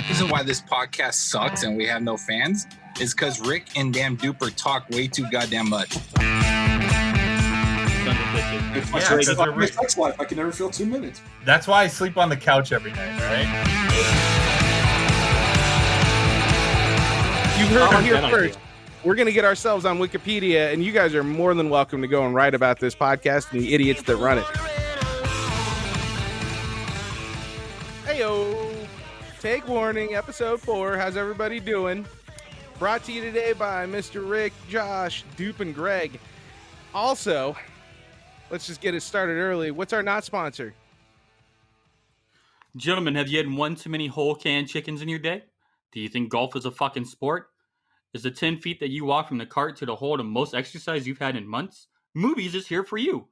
reason why this podcast sucks and we have no fans is because Rick and damn Dupper talk way too goddamn much. It's my sex life. I can never feel 2 minutes. That's why I sleep on the couch every night, right? You heard it here first. We're going to get ourselves on Wikipedia, and you guys are more than welcome to go and write about this podcast and the idiots that run it. Heyo. Take warning, episode 4. How's everybody doing? Brought to you today by Mr. Rick, Josh, Dupe, and Greg. Also, let's just get it started early. What's our not sponsor? Gentlemen, have you had one too many whole canned chickens in your day? Do you think golf is a fucking sport? Is the 10 feet that you walk from the cart to the hole the most exercise you've had in months? Movies is here for you.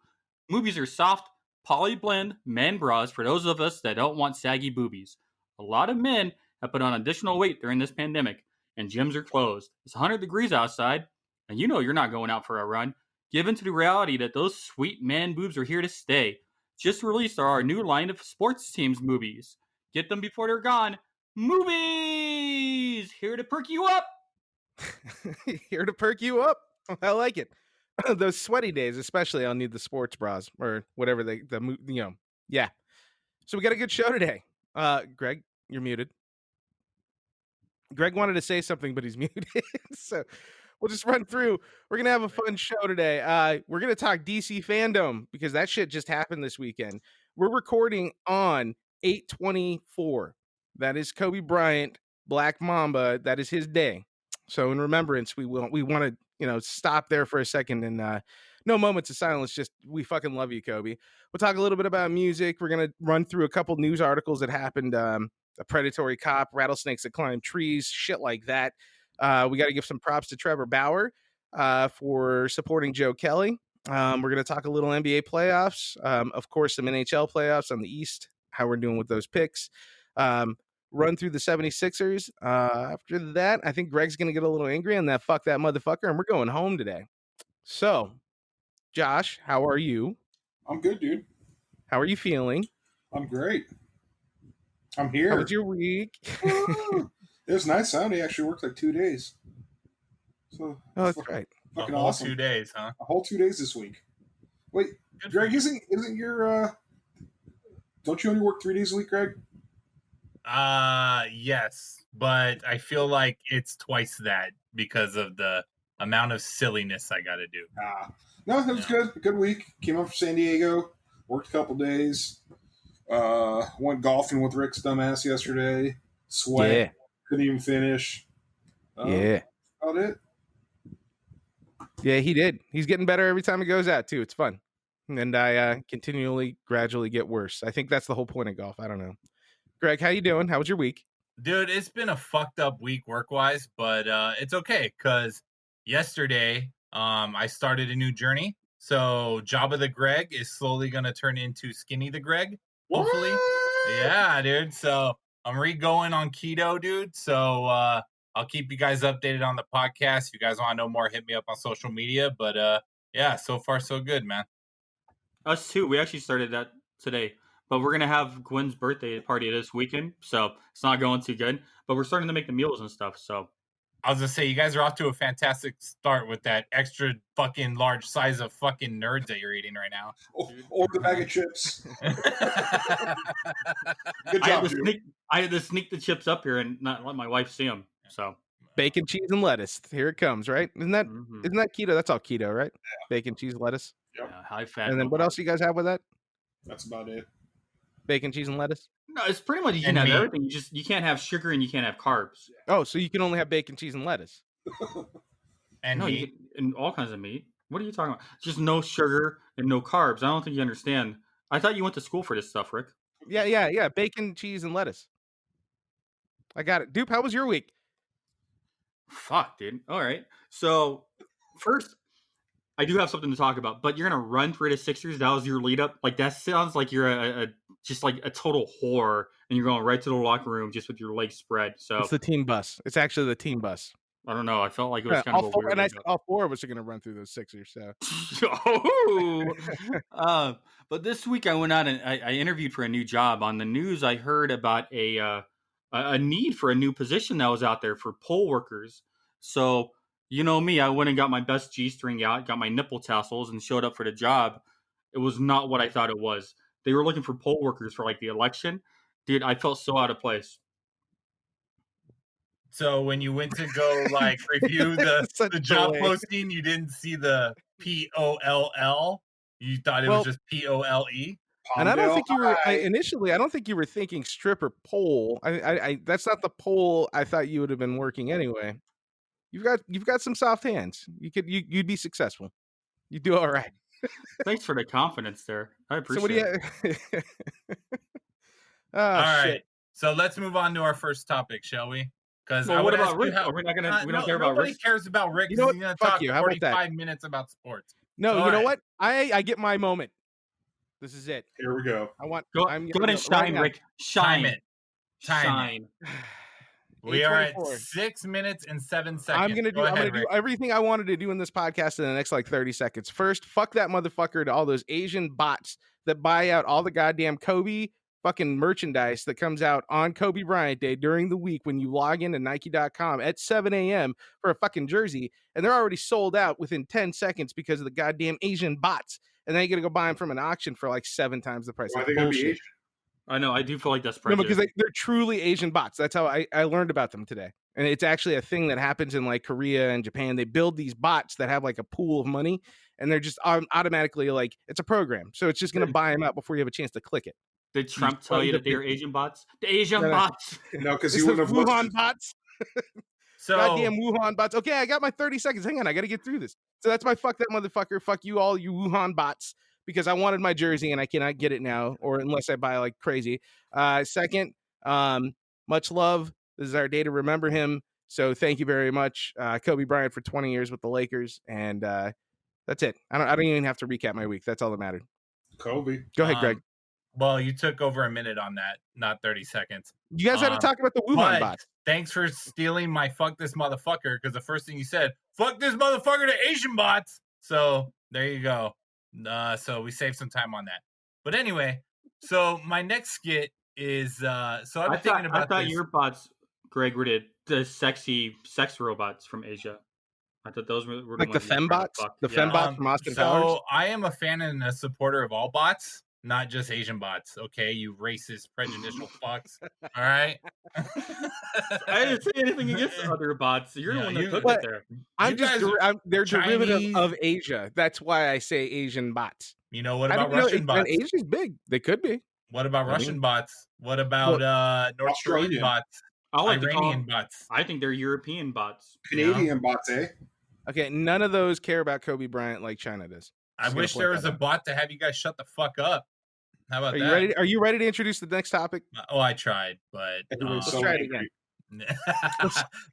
Movies are soft, poly blend man bras for those of us that don't want saggy boobies. A lot of men have put on additional weight during this pandemic, and gyms are closed. It's 100 degrees outside, and you know you're not going out for a run. Give in to the reality that those sweet man boobs are here to stay. Just released our new line of sports teams movies. Get them before they're gone. Movies! Here to perk you up! Here to perk you up. I like it. Those sweaty days, especially, I'll need the sports bras or whatever yeah. So we got a good show today. Greg, you're muted. Greg wanted to say something, but he's muted. So we'll just run through. We're going to have a fun show today. We're going to talk DC Fandome because that shit just happened this weekend. We're recording on 8/24. That is Kobe Bryant, Black Mamba. That is his day. So in remembrance, we want to, stop there for a second and no moments of silence. Just we fucking love you, Kobe. We'll talk a little bit about music. We're going to run through a couple news articles that happened. A predatory cop, rattlesnakes that climb trees, shit like that. We got to give some props to Trevor Bauer for supporting Joe Kelly. We're going to talk a little NBA playoffs. Of course, some NHL playoffs on the East, how we're doing with those picks. Run through the 76ers. After that, I think Greg's going to get a little angry on that fuck that motherfucker, and we're going home today. So, Josh, how are you? I'm good, dude. How are you feeling? I'm great. I'm here. How was your week? It was nice. I only actually worked like 2 days. So that's right. Fucking a whole awesome. 2 days, huh? A whole 2 days this week. Wait, good Greg, isn't your don't you only work 3 days a week, Greg? Yes, but I feel like it's twice that because of the amount of silliness I got to do. No, it was good. A good week. Came up from San Diego. Worked a couple days. Went golfing with Rick's dumbass yesterday. Sweat. Yeah. Couldn't even finish. Yeah. About it. Yeah, he did. He's getting better every time he goes out, too. It's fun. And I gradually get worse. I think that's the whole point of golf. I don't know. Greg, how you doing? How was your week? Dude, it's been a fucked up week work-wise, but it's okay because yesterday I started a new journey. So Jabba the Greg is slowly going to turn into Skinny the Greg, hopefully. What? Yeah, dude. So I'm re-going on keto, dude. So I'll keep you guys updated on the podcast. If you guys want to know more, hit me up on social media. But yeah, so far so good, man. Us too. We actually started that today. But we're going to have Gwen's birthday party this weekend, so it's not going too good. But we're starting to make the meals and stuff, so. I was going to say, you guys are off to a fantastic start with that extra fucking large size of fucking nerds that you're eating right now. Or the bag of chips. Good job, I had to sneak the chips up here and not let my wife see them, so. Bacon, cheese, and lettuce. Here it comes, right? Isn't that keto? That's all keto, right? Yeah. Bacon, cheese, lettuce. Yep. Yeah, high fat. And then what else you guys have with that? That's about it. Bacon, cheese, and lettuce? No, it's pretty much you can have everything. You can't have sugar and you can't have carbs. Oh, so you can only have bacon, cheese, and lettuce. And no, meat. And all kinds of meat. What are you talking about? Just no sugar and no carbs. I don't think you understand. I thought you went to school for this stuff, Rick. Yeah. Bacon, cheese, and lettuce. I got it. Dupe, how was your week? Fuck, dude. All right. So, first, I do have something to talk about, but you're going to run through the Sixers. That was your lead up. Like, that sounds like you're just like a total whore, and you're going right to the locker room just with your legs spread. So it's the team bus. It's actually the team bus. I don't know. I felt like it was kind of a weird. And I said all four of us are going to run through those Sixers. So. But this week I went out and I interviewed for a new job. On the news, I heard about a a need for a new position that was out there for poll workers. So, you know me, I went and got my best G-string out, got my nipple tassels, and showed up for the job. It was not what I thought it was. They were looking for poll workers for like the election. Dude, I felt so out of place. So when you went to go like review the job posting, you didn't see the POLL. You thought it was just POLE. And I don't think you were initially. I don't think you were thinking stripper pole. I that's not the pole I thought you would have been working anyway. You've got some soft hands. You'd be successful. You do all right. Thanks for the confidence there. I appreciate it. Oh, all right. shit. So let's move on to our first topic, shall we? Because what about Rick? Are we not gonna? We don't care about Rick. Nobody cares about Rick. You know what? He's gonna Fuck talk you. How about that? 45 minutes about sports. No, So, you know what? I get my moment. This is it. Here we go. I want. Go I'm ahead and shine, Rick. Shine. Time it. We are at 6 minutes and 7 seconds. I'm gonna do everything I wanted to do in this podcast in the next like 30 seconds. First, fuck that motherfucker to all those Asian bots that buy out all the goddamn Kobe fucking merchandise that comes out on Kobe Bryant Day during the week when you log into Nike.com at 7 a.m. for a fucking jersey, and they're already sold out within 10 seconds because of the goddamn Asian bots. And then you gotta go buy them from an auction for like 7 times the price. Why are they gonna be Asian? I know. I do feel like that's prejudice. No, because they're truly Asian bots. That's how I learned about them today. And it's actually a thing that happens in like Korea and Japan. They build these bots that have like a pool of money, and they're just automatically like, it's a program. So it's just going to buy them out before you have a chance to click it. Did Trump tell you that they're Asian bots? The Asian bots. No, because he wouldn't have Wuhan bots. So goddamn Wuhan bots. Okay, I got my 30 seconds. Hang on, I got to get through this. So that's my fuck that motherfucker. Fuck you all, you Wuhan bots. Because I wanted my jersey and I cannot get it now, or unless I buy like crazy. Second, much love. This is our day to remember him. So thank you very much, Kobe Bryant, for 20 years with the Lakers, and that's it. I don't even have to recap my week. That's all that mattered. Kobe. Go ahead, Greg. Well, you took over a minute on that, not 30 seconds. You guys had to talk about the Wuhan bots. Thanks for stealing my fuck this motherfucker, because the first thing you said, fuck this motherfucker to Asian bots. So there you go. So we saved some time on that. But anyway, so my next skit is I thought your bots, Greg, were the sexy sex robots from Asia. I thought those were like the fembots? The fembots from Austin Powers? So I am a fan and a supporter of all bots, not just Asian bots. Okay, you racist, prejudicial fucks. All right. I didn't say anything against other bots. You're the one that took it there. They're derivative of Asia. That's why I say Asian bots. You know, what about Russian bots? Asia's big. They could be. What about Russian bots? What about North Korean bots? Iranian bots? I think they're European bots. Canadian bots, eh? Okay, none of those care about Kobe Bryant like China does. I wish there was a bot to have you guys shut the fuck up. How about that? Are you ready to introduce the next topic? Oh, I tried, but let's try it again.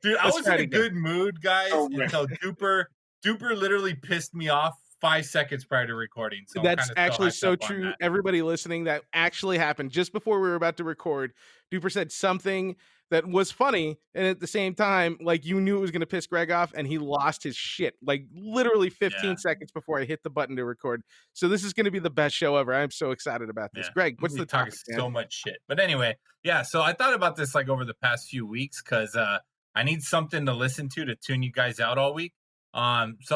Dude, I was in a good mood, guys, until Dupper literally pissed me off 5 seconds prior to recording. So that's actually so true. Everybody listening, that actually happened just before we were about to record. Dupper said something that was funny, and at the same time, like, you knew it was going to piss Greg off, and he lost his shit like literally 15 seconds before I hit the button to record. So this is going to be the best show ever. I'm so excited about this. Greg, what's the topic? So much shit. But anyway, so I thought about this like over the past few weeks because I need something to listen to tune you guys out all week. So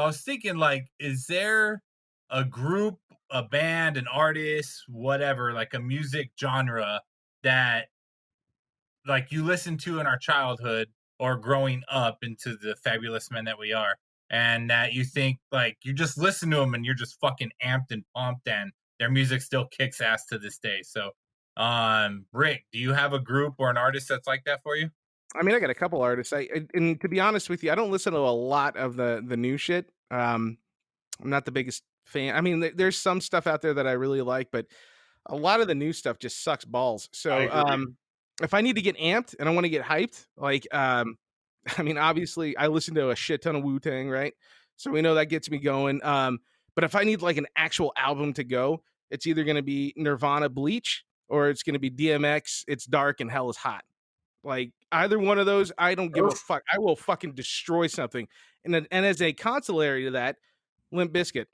I was thinking, like, is there a group, a band, an artist, whatever, like a music genre that like you listened to in our childhood or growing up into the fabulous men that we are, and that you think like you just listen to them and you're just fucking amped and pumped, and their music still kicks ass to this day. So, Rick, do you have a group or an artist that's like that for you? I mean, I got a couple artists. And to be honest with you, I don't listen to a lot of the new shit. I'm not the biggest fan. I mean, there's some stuff out there that I really like, but a lot of the new stuff just sucks balls. So, if I need to get amped and I want to get hyped, like, I mean, obviously I listen to a shit ton of wu-tang, right? So we know that gets me going. But if I need like an actual album to go, it's either going to be Nirvana Bleach or it's going to be DMX It's Dark and Hell is Hot. Like, either one of those, I don't give a fuck. I will fucking destroy something. And as a consolatory to that, Limp Bizkit.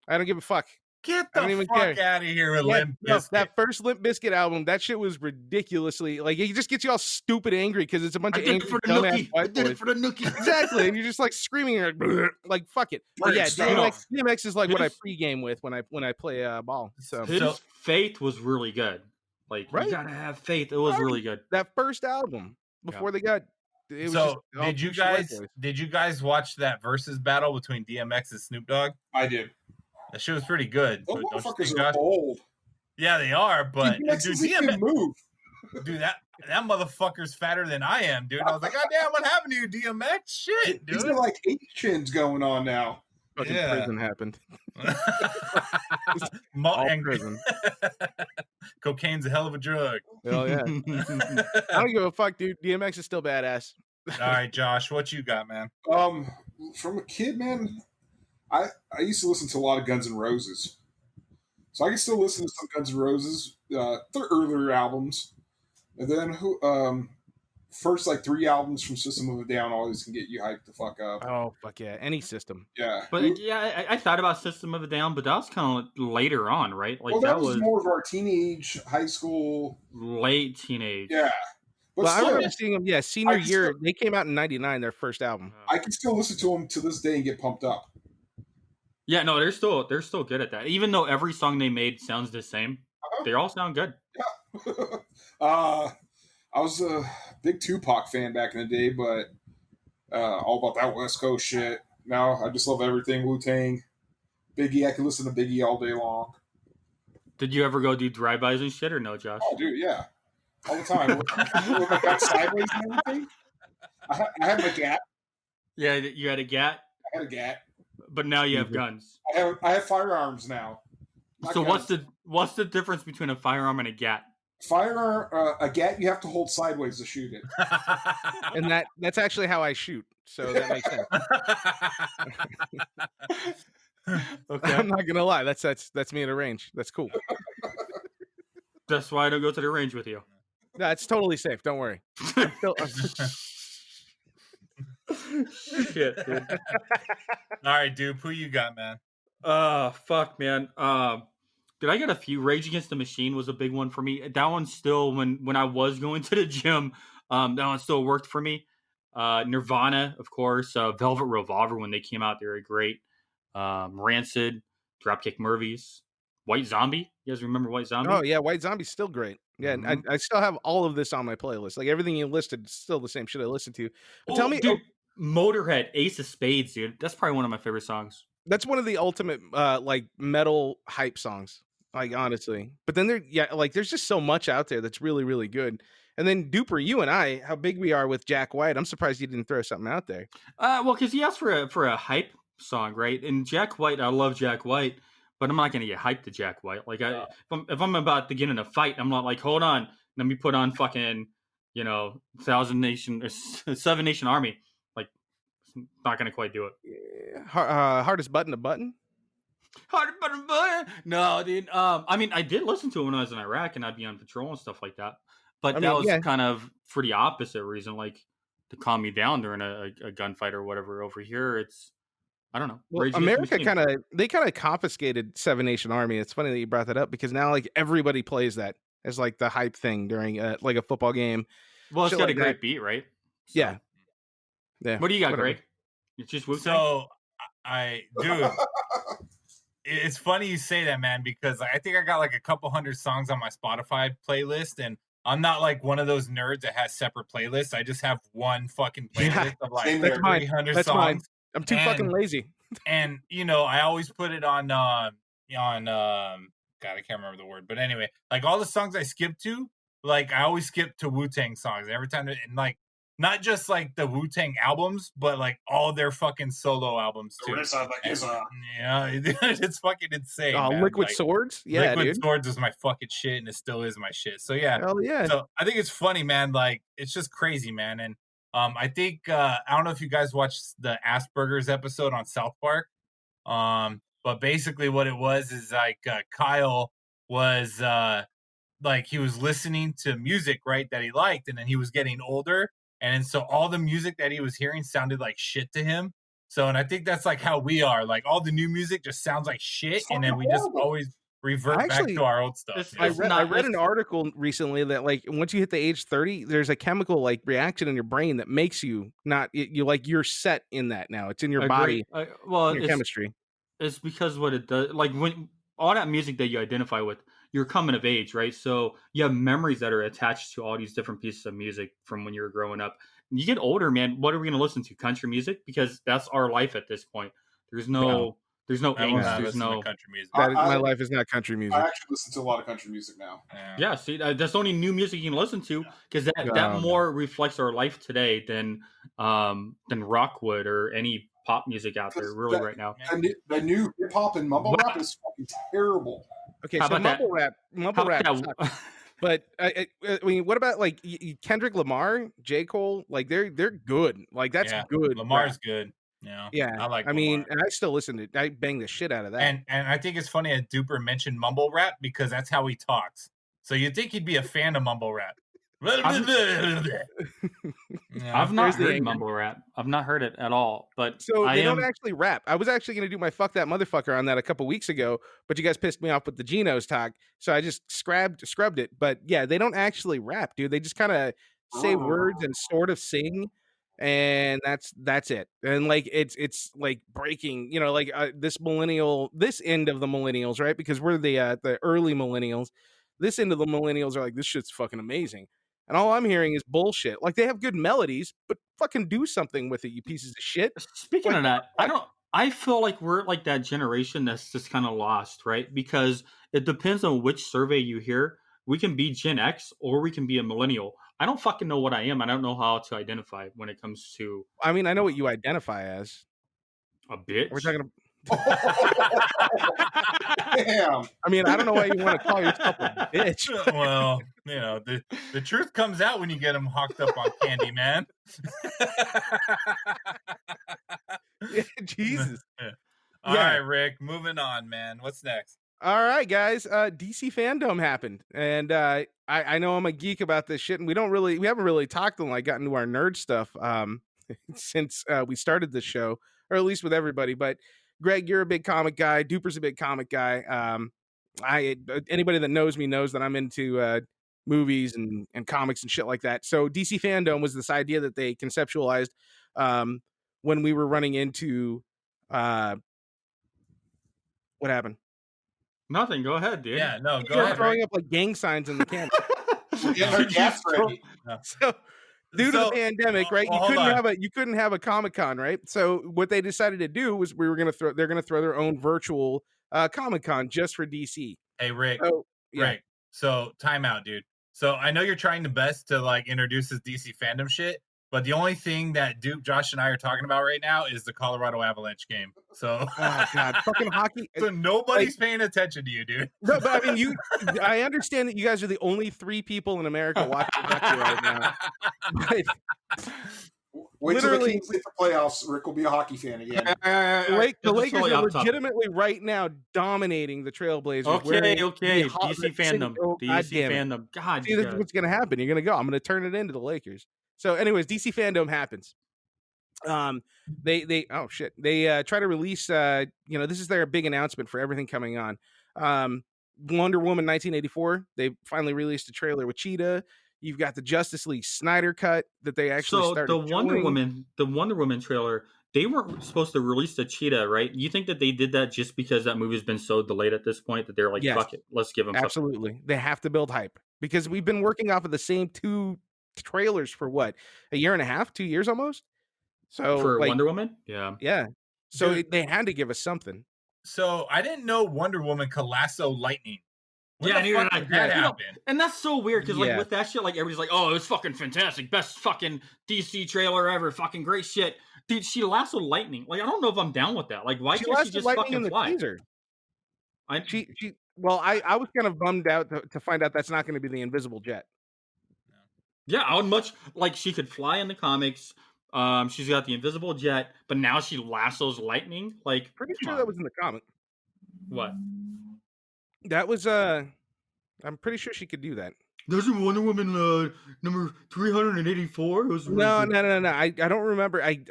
I don't give a fuck. Get I don't the even fuck care. out of here with Yeah, Limp no, Bizkit. that first Limp Bizkit album, that shit was ridiculously like it just gets you all stupid angry because it's a bunch I of did it angry for the dumbass nookie. I white did boys. it for the nookie. Exactly, and you're just like screaming you're like fuck it. But Great yeah, stuff. DMX is like what I His- pregame with when I play ball. So His Faith was really good. Like Right? you gotta have faith. It was Right. really good. that first album before they got it was just So all did you douchey white guys boys. watch that versus battle between DMX and Snoop Dogg? I did. That shit was pretty good. Those Don't you motherfuckers think, are Josh? old. Yeah, they are, but Dude, DMX dude, doesn't even move. dude, that motherfucker's fatter than I am, dude. I was like, God damn, what happened to you, DMX? Shit, He's dude. got like 8 chins going on now. Fucking Yeah. prison happened. Mo- All and- prison. Cocaine's a hell of a drug. Hell yeah. I don't give a fuck, dude. DMX is still badass. All right, Josh, what you got, man? From a kid, man, I used to listen to a lot of Guns N' Roses, so I can still listen to some Guns N' Roses, their earlier albums, and then first like 3 albums from System of a Down always can get you hyped the fuck up. Oh fuck yeah. Any system. Yeah, But yeah, I thought about System of a Down, but that was kind of later on, right? Like well, that that was was more of our teenage, high school. late teenage. Yeah, but Well, I still, remember seeing them, senior I year. still- They came out in '99, their first album. I can still listen to them to this day and get pumped up. Yeah, no, they're still good at that. Even though every song they made sounds the same, they all sound good. I was a big Tupac fan back in the day, but all about that West Coast shit. Now I just love everything wu-tang. Biggie, I can listen to Biggie all day long. Did you ever go do drive-bys and shit or no, Josh? Oh, dude, yeah, all the time. With my back sideways and everything. I had my GAT. Yeah, you had a GAT, I had a GAT. but now you have guns. I have firearms now. Not So guns. what's the difference between a firearm and a GAT? Firearm? A GAT you have to hold sideways to shoot it. And that's actually how I shoot. So that makes sense. Okay, I'm not gonna lie. That's me at a range. That's cool. that's why I don't go to the range with you. No, it's totally safe. Don't worry. I'm Shit, dude. All right, dude, who you got, man? Fuck, man. Did I get a few? Rage Against the Machine was a big one for me. That one still, when I was going to the gym, that one still worked for me. Nirvana, of course. Velvet Revolver, when they came out, they were great. Rancid, Dropkick Murphys, White Zombie. You guys remember White Zombie? Oh yeah, White Zombie's still great. Yeah, and I still have all of this on my playlist. Like everything you listed, is still the same shit I listened to. But tell me, dude, Motorhead, Ace of Spades, dude. That's probably one of my favorite songs. that's one of the ultimate like metal hype songs. Like honestly, but then there's just so much out there that's really really good. And then Dupper, you and I, how big we are with Jack White. I'm surprised you didn't throw something out there. Well, because he asked for a hype song, right? And Jack White, I love Jack White, but I'm not gonna get hyped to Jack White. Like if I'm about to get in a fight, I'm not like, hold on, let me put on fucking, Seven Nation Army. Like, not gonna quite do it. Yeah. Hardest button to button. Harder, but no, dude. I mean, I did listen to it when I was in Iraq, and I'd be on patrol and stuff like that. But that was kind of for the opposite reason, like to calm me down during a gunfight or whatever. Over here, it's I don't know. Well, America kind of confiscated Seven Nation Army. It's funny that you brought that up because now like everybody plays that as like the hype thing during like a football game. Well, it's got like a great beat, right? So. Yeah. What do you got, whatever. Greg? It's just wu-tang? So, dude, it's funny you say that, man, because I think I got like a couple hundred songs on my Spotify playlist, and I'm not like one of those nerds that has separate playlists. I just have one fucking playlist of like Same there. 300 That's songs. mine. I'm too fucking lazy. And I always put it on God, I can't remember the word, but anyway, like all the songs I skip to, like I always skip to Wu-Tang songs every time, and like not just like the Wu-Tang albums, but like all their fucking solo albums too. Yeah, it's fucking insane. Oh, man. Liquid Like, Swords? Yeah, Liquid dude. Swords is my fucking shit, and it still is my shit. So yeah, Hell yeah. so I think it's funny, man. Like it's just crazy, man. And I think I don't know if you guys watched the Asperger's episode on South Park. But basically what it was is like Kyle was like he was listening to music, right, that he liked, and then he was getting older, and then so all the music that he was hearing sounded like shit to him. So, and I think that's like how we are. Like all the new music just sounds like shit, It's and then we fucking just horrible. always revert back to our old stuff. It's- you know? I read an article recently that like once you hit the age 30, there's a chemical like reaction in your brain that makes you not you like you're set in that now. It's in your body, Well, your chemistry. it's because what it does, like when all that music that you identify with, you're coming of age, right? So you have memories that are attached to all these different pieces of music from when you were growing up. You get older, man. What are we going to listen to? Country music, because that's our life at this point. There's no I won't angst. There's listen to no country music. My life is not country music. I actually listen to a lot of country music now. Yeah, see, that's the only new music you can listen to, because that more reflects our life today than rock would or any pop music out there really right now. The new hip hop and mumble rap is fucking terrible. Okay, How so about that? mumble rap sucks. But I mean, what about like Kendrick Lamar, J. Cole? Like they're good. Like that's good. Lamar's rap. good. Yeah, I like. I mean, Lamar. and I still listen to. I bang the shit out of that. And I think it's funny that Dupper mentioned mumble rap because that's how he talks. So you'd think he'd be a fan of mumble rap. I've not heard mumble rap. I've not heard it at all. But so they don't actually rap. I was actually going to do my fuck that motherfucker on that a couple weeks ago, but you guys pissed me off with the Genos talk, so I just scrubbed it. But yeah, they don't actually rap, dude. They just kind of say words and sort of sing, and that's it. And like it's like breaking, you know, like this end of the millennials, right? Because we're the early millennials. This end of the millennials are like, this shit's fucking amazing. And all I'm hearing is bullshit. Like they have good melodies, but fucking do something with it, you pieces of shit. Speaking of that, I feel like we're like that generation that's just kind of lost, right? Because it depends on which survey you hear. We can be Gen X or we can be a millennial. I don't fucking know what I am. I don't know how to identify when it comes to. I mean, I know what you identify as. A bitch. We're talking about. Damn. I mean, I don't know why you want to call yourself a bitch. Well, you know, the truth comes out when you get them hooked up on candy, man. Yeah, Jesus. All right, Rick, moving on, man. What's next? All right, guys. DC Fandome happened, and I know I'm a geek about this shit, and we haven't really talked and like gotten to our nerd stuff since we started this show, or at least with everybody. But Greg, you're a big comic guy. Duper's a big comic guy. Anybody that knows me knows that I'm into movies and comics and shit like that. So DC Fandome was this idea that they conceptualized when we were running into what happened? Nothing. Go ahead, dude. Yeah, no, go You're ahead. throwing up like gang signs in the camera. So, due to the pandemic, right? You couldn't have a Comic-Con, right? So what they decided to do was they're gonna throw their own virtual Comic-Con just for DC. Hey, Rick. So, yeah. Rick. So time out, dude. So I know you're trying the best to like introduce this DC fandom shit, but the only thing that Duke, Josh, and I are talking about right now is the Colorado Avalanche game. So oh god, fucking hockey. So nobody's paying attention to you, dude. No, but I mean, I understand that you guys are the only 3 people in America watching hockey right now. But wait till the Kings hit the playoffs. Rick will be a hockey fan again. The Lakers are legitimately right now dominating the Trailblazers. Okay. DC Fandom. DC Fandom. God, see, this is what's going to happen. You're going to go. I'm going to turn it into the Lakers. So, anyways, DC Fandom happens. They oh shit. They try to release. This is their big announcement for everything coming on. Wonder Woman 1984. They finally released a trailer with Cheetah. You've got the Justice League Snyder cut that they actually started. So the Wonder Woman trailer, they weren't supposed to release the Cheetah, right? You think that they did that just because that movie's been so delayed at this point that they're like, fuck it, let's give them absolutely something. They have to build hype because we've been working off of the same 2 trailers for what, a year and a half, 2 years almost. So for Wonder Woman, yeah. So they had to give us something. So I didn't know Wonder Woman could lasso lightning. When the fuck did that happen? And that's so weird because like with that shit, like everybody's like, "Oh, it's fucking fantastic, best fucking DC trailer ever, fucking great shit." Dude, she lassoed lightning. Like I don't know if I'm down with that. Like why can't she just fucking fly? I was kind of bummed out to find out that's not going to be the invisible jet. Yeah, I would much like she could fly in the comics. She's got the invisible jet, but now she lassos lightning. Like, pretty sure that was in the comic. What? That was I'm pretty sure she could do that. There's a Wonder Woman number 384. It was No. really good. I don't remember. I'd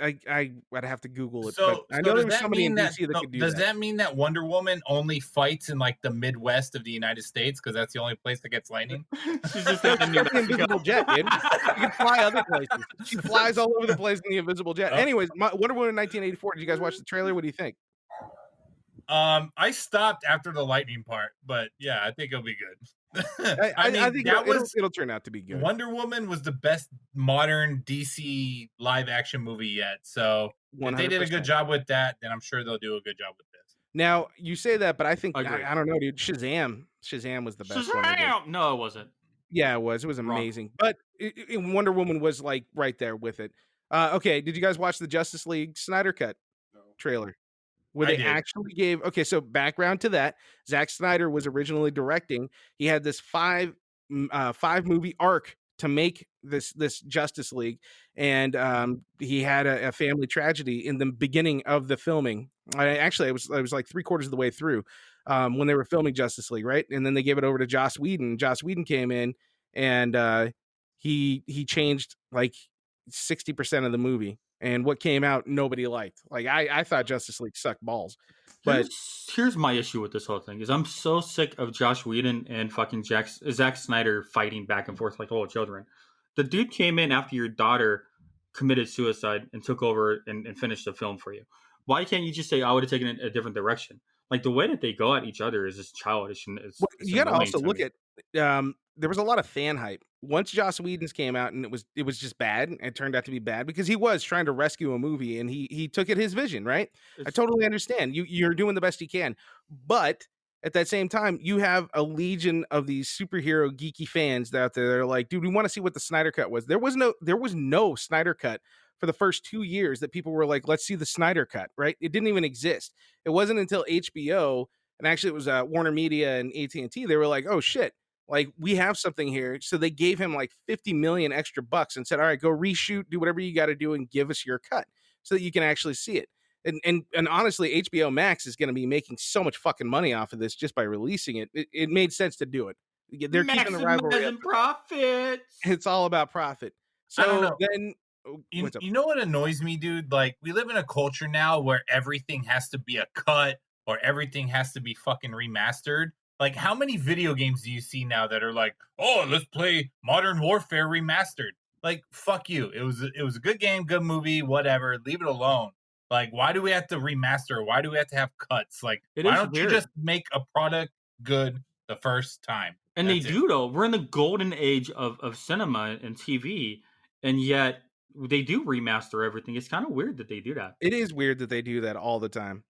have to Google it, but So, I so know there does was that somebody in mean that DC that could do does that. that mean that Wonder Woman only fights in like the Midwest of the United States because that's the only place that gets lightning? She's just No, like in she's New got the Mexico. invisible jet, dude. She can fly other places. She flies all over the place in the invisible jet. Oh. Anyways, Wonder Woman 1984. Did you guys watch the trailer? What do you think? I stopped after the lightning part, but yeah, I think it'll be good. I think that was it'll turn out to be good. Wonder Woman was the best modern DC live action movie yet. So if they did a 100%. good job with that, then I'm sure they'll do a good job with this. Now you say that, but I think Agree. I don't know, dude. Shazam was the best one. They did. Shazam! No, it wasn't. Yeah, it was. It was Wrong. amazing. But Wonder Woman was like right there with it. Okay, did you guys watch the Justice League Snyder Cut No. trailer? Where I they did. actually gave so background to that. Zack Snyder was originally directing. He had this five movie arc to make this Justice League, and he had a family tragedy in the beginning of the filming. I was like 3/4 of the way through when they were filming Justice League, right? And then they gave it over to Joss Whedon. Joss Whedon came in and he changed like 60% of the movie. And what came out, nobody liked. Like I thought Justice League sucked balls. But Here's my issue with this whole thing is I'm so sick of Josh Whedon and fucking Zack Snyder fighting back and forth like little children. The dude came in after your daughter committed suicide and took over and finished the film for you. Why can't you just say I would have taken it a different direction? Like the way that they go at each other is just childish. And it's you got to annoying also to look me. at there was a lot of fan hype once Joss Whedon's came out, and it was just bad. It turned out to be bad because he was trying to rescue a movie, and he took it his vision, right? I It's- totally understand. You're doing the best you can, but at that same time, you have a legion of these superhero geeky fans out there that are like, dude, we want to see what the Snyder Cut was. There was no Snyder Cut for the first 2 years that people were like, let's see the Snyder Cut, right? It didn't even exist. It wasn't until HBO, and actually it was Warner Media and AT&T, they were like, oh shit, like we have something here. So they gave him like 50 million extra bucks and said, all right, go reshoot, do whatever you got to do and give us your cut so that you can actually see it. And honestly, HBO Max is going to be making so much fucking money off of this just by releasing it. It made sense to do it. They're keeping the rivalry up. Maximizing profits. It's all about profit. I don't So know. then, You know what annoys me, dude? Like, we live in a culture now where everything has to be a cut or everything has to be fucking remastered. Like, how many video games do you see now that are like, oh, let's play Modern Warfare remastered? Like, fuck you. It was a good game, good movie, whatever. Leave it alone. Like, why do we have to remaster? Why do we have to have cuts? Like, It why is don't you weird. just make a product good the first time? And That's they it. do though. We're in the golden age of cinema and TV, and yet they do remaster everything. It's kind of weird that they do that. it is weird that they do that all the time.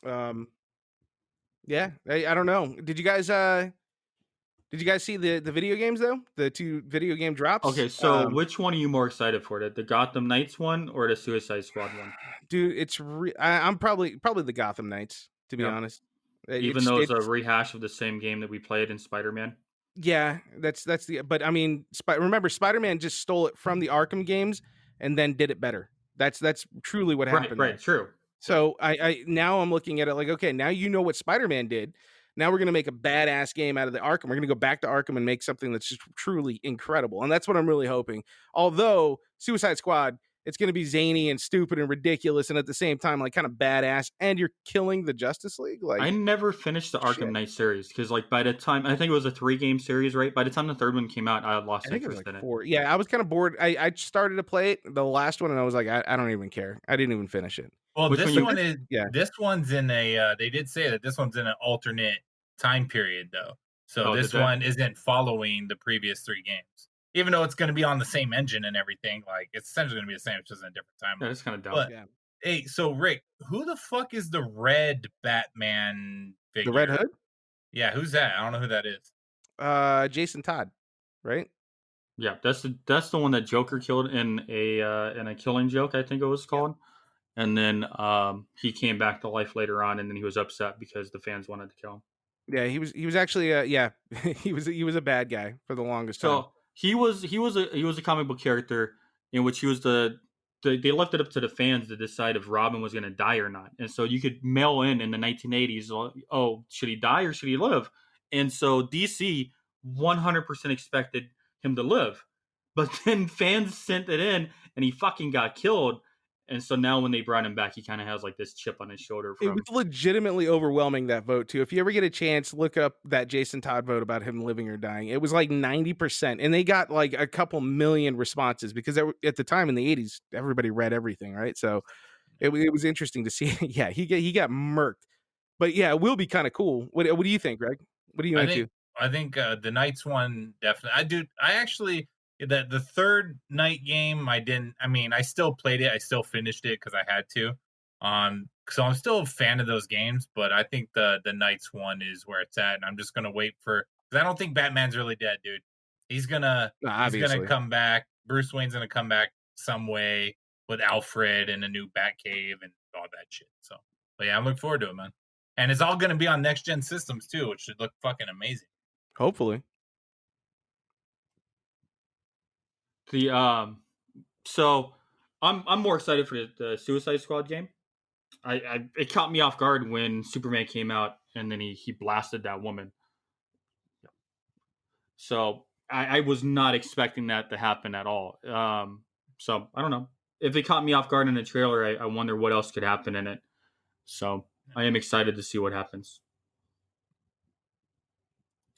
Yeah, I don't know. Did you guys see the video games though? The 2 video game drops? Okay, so which one are you more excited for? The Gotham Knights one or the Suicide Squad one? Dude, it's I'm probably the Gotham Knights, to be Yep. honest. Even though it's a rehash of the same game that we played in Spider-Man. yeah, that's the. But I mean, remember, Spider-Man just stole it from the Arkham games and then did it better. That's truly what happened. Right, true. So I now I'm looking at it like, okay, now you know what Spider-Man did. Now we're gonna make a badass game out of the Arkham. We're gonna go back to Arkham and make something that's just truly incredible, and that's what I'm really hoping. Although Suicide Squad, it's gonna be zany and stupid and ridiculous, and at the same time, like kind of badass. And you're killing the Justice League. Like I never finished the Arkham Knight series because, like, by the time I think it was a 3-game series, right? By the time the third one came out, I had lost I think it was interest like in it. 4. Yeah, I was kind of bored. I started to play it, the last one, and I was like, I don't even care. I didn't even finish it. Well, Which this one one is yeah. This one's in a. They did say that this one's in an alternate time period, though. So Oh, this did they? one isn't following the previous 3 games, even though it's going to be on the same engine and everything. Like, it's essentially going to be the same, it's just in a different Yeah, timeline. that's kind of dumb. But Yeah. hey, so Rick, who the fuck is the red Batman figure? The Red Hood? Yeah, who's that? I don't know who that is. Jason Todd, right? Yeah, that's the one that Joker killed in a Killing Joke, I think it was called. And then he came back to life later on, and then he was upset because the fans wanted to kill him. Yeah, he was actually he was a bad guy for the longest time. So he was a comic book character in which he was they left it up to the fans to decide if Robin was going to die or not. And so you could mail in the 1980s, oh, should he die or should he live? And so DC 100% expected him to live. But then fans sent it in, and he fucking got killed. And so now when they brought him back, he kind of has like this chip on his shoulder. It was legitimately overwhelming, that vote too. If you ever get a chance, look up that Jason Todd vote about him living or dying. It was like 90%, and they got like a couple million responses because at the time in the 80s, everybody read everything, right? So it was interesting to see. Yeah, he got murked, but yeah, it will be kind of cool. What do you think, Greg? What do you into? I think the Knights one definitely. I actually the third night game I still played it. I still finished it because I had to. So I'm still a fan of those games, but I think the Knights one is where it's at, and I'm just gonna wait because I don't think Batman's really dead, dude. He's gonna come back. Bruce Wayne's gonna come back some way with Alfred and a new Batcave and all that shit. So, but yeah, I'm looking forward to it, man. And it's all gonna be on next gen systems too, which should look fucking amazing. Hopefully. So I'm more excited for the Suicide Squad game. It caught me off guard when Superman came out and then he blasted that woman. So I was not expecting that to happen at all. So I don't know. If it caught me off guard in the trailer, I wonder what else could happen in it. So I am excited to see what happens.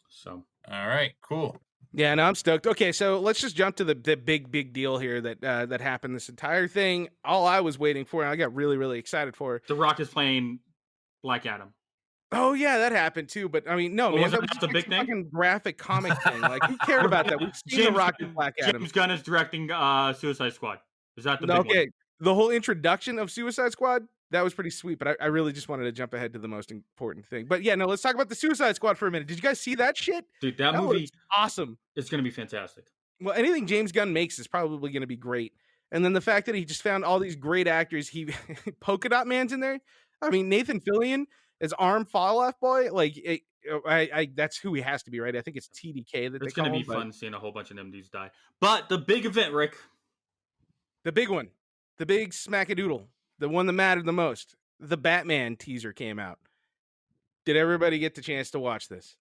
So all right, cool. Yeah, no, I'm stoked. Okay, so let's just jump to the big deal here that happened. This entire thing, all I was waiting for, and I got really, really excited for. The Rock is playing Black Adam. Oh yeah, that happened too. But I mean, no, man, that was the big thing. Fucking graphic comic thing. Like, who cared about that? We've seen The Rock and Black Adam. James Gunn is directing Suicide Squad. Is that the big one? Okay, the whole introduction of Suicide Squad, that was pretty sweet. But I really just wanted to jump ahead to the most important thing. But yeah, no, let's talk about the Suicide Squad for a minute. Did you guys see that shit? Dude, that movie was awesome. It's going to be fantastic. Well, anything James Gunn makes is probably going to be great. And then the fact that he just found all these great actors. Polka Dot Man's in there. I mean, Nathan Fillion as Arm Fall Off Boy. Like, that's who he has to be, right? I think it's TDK that it's going to be fun seeing a whole bunch of them dudes die. But the big event, Rick. The big one. The big smackadoodle. The one that mattered the most. The Batman teaser came out. Did everybody get the chance to watch this?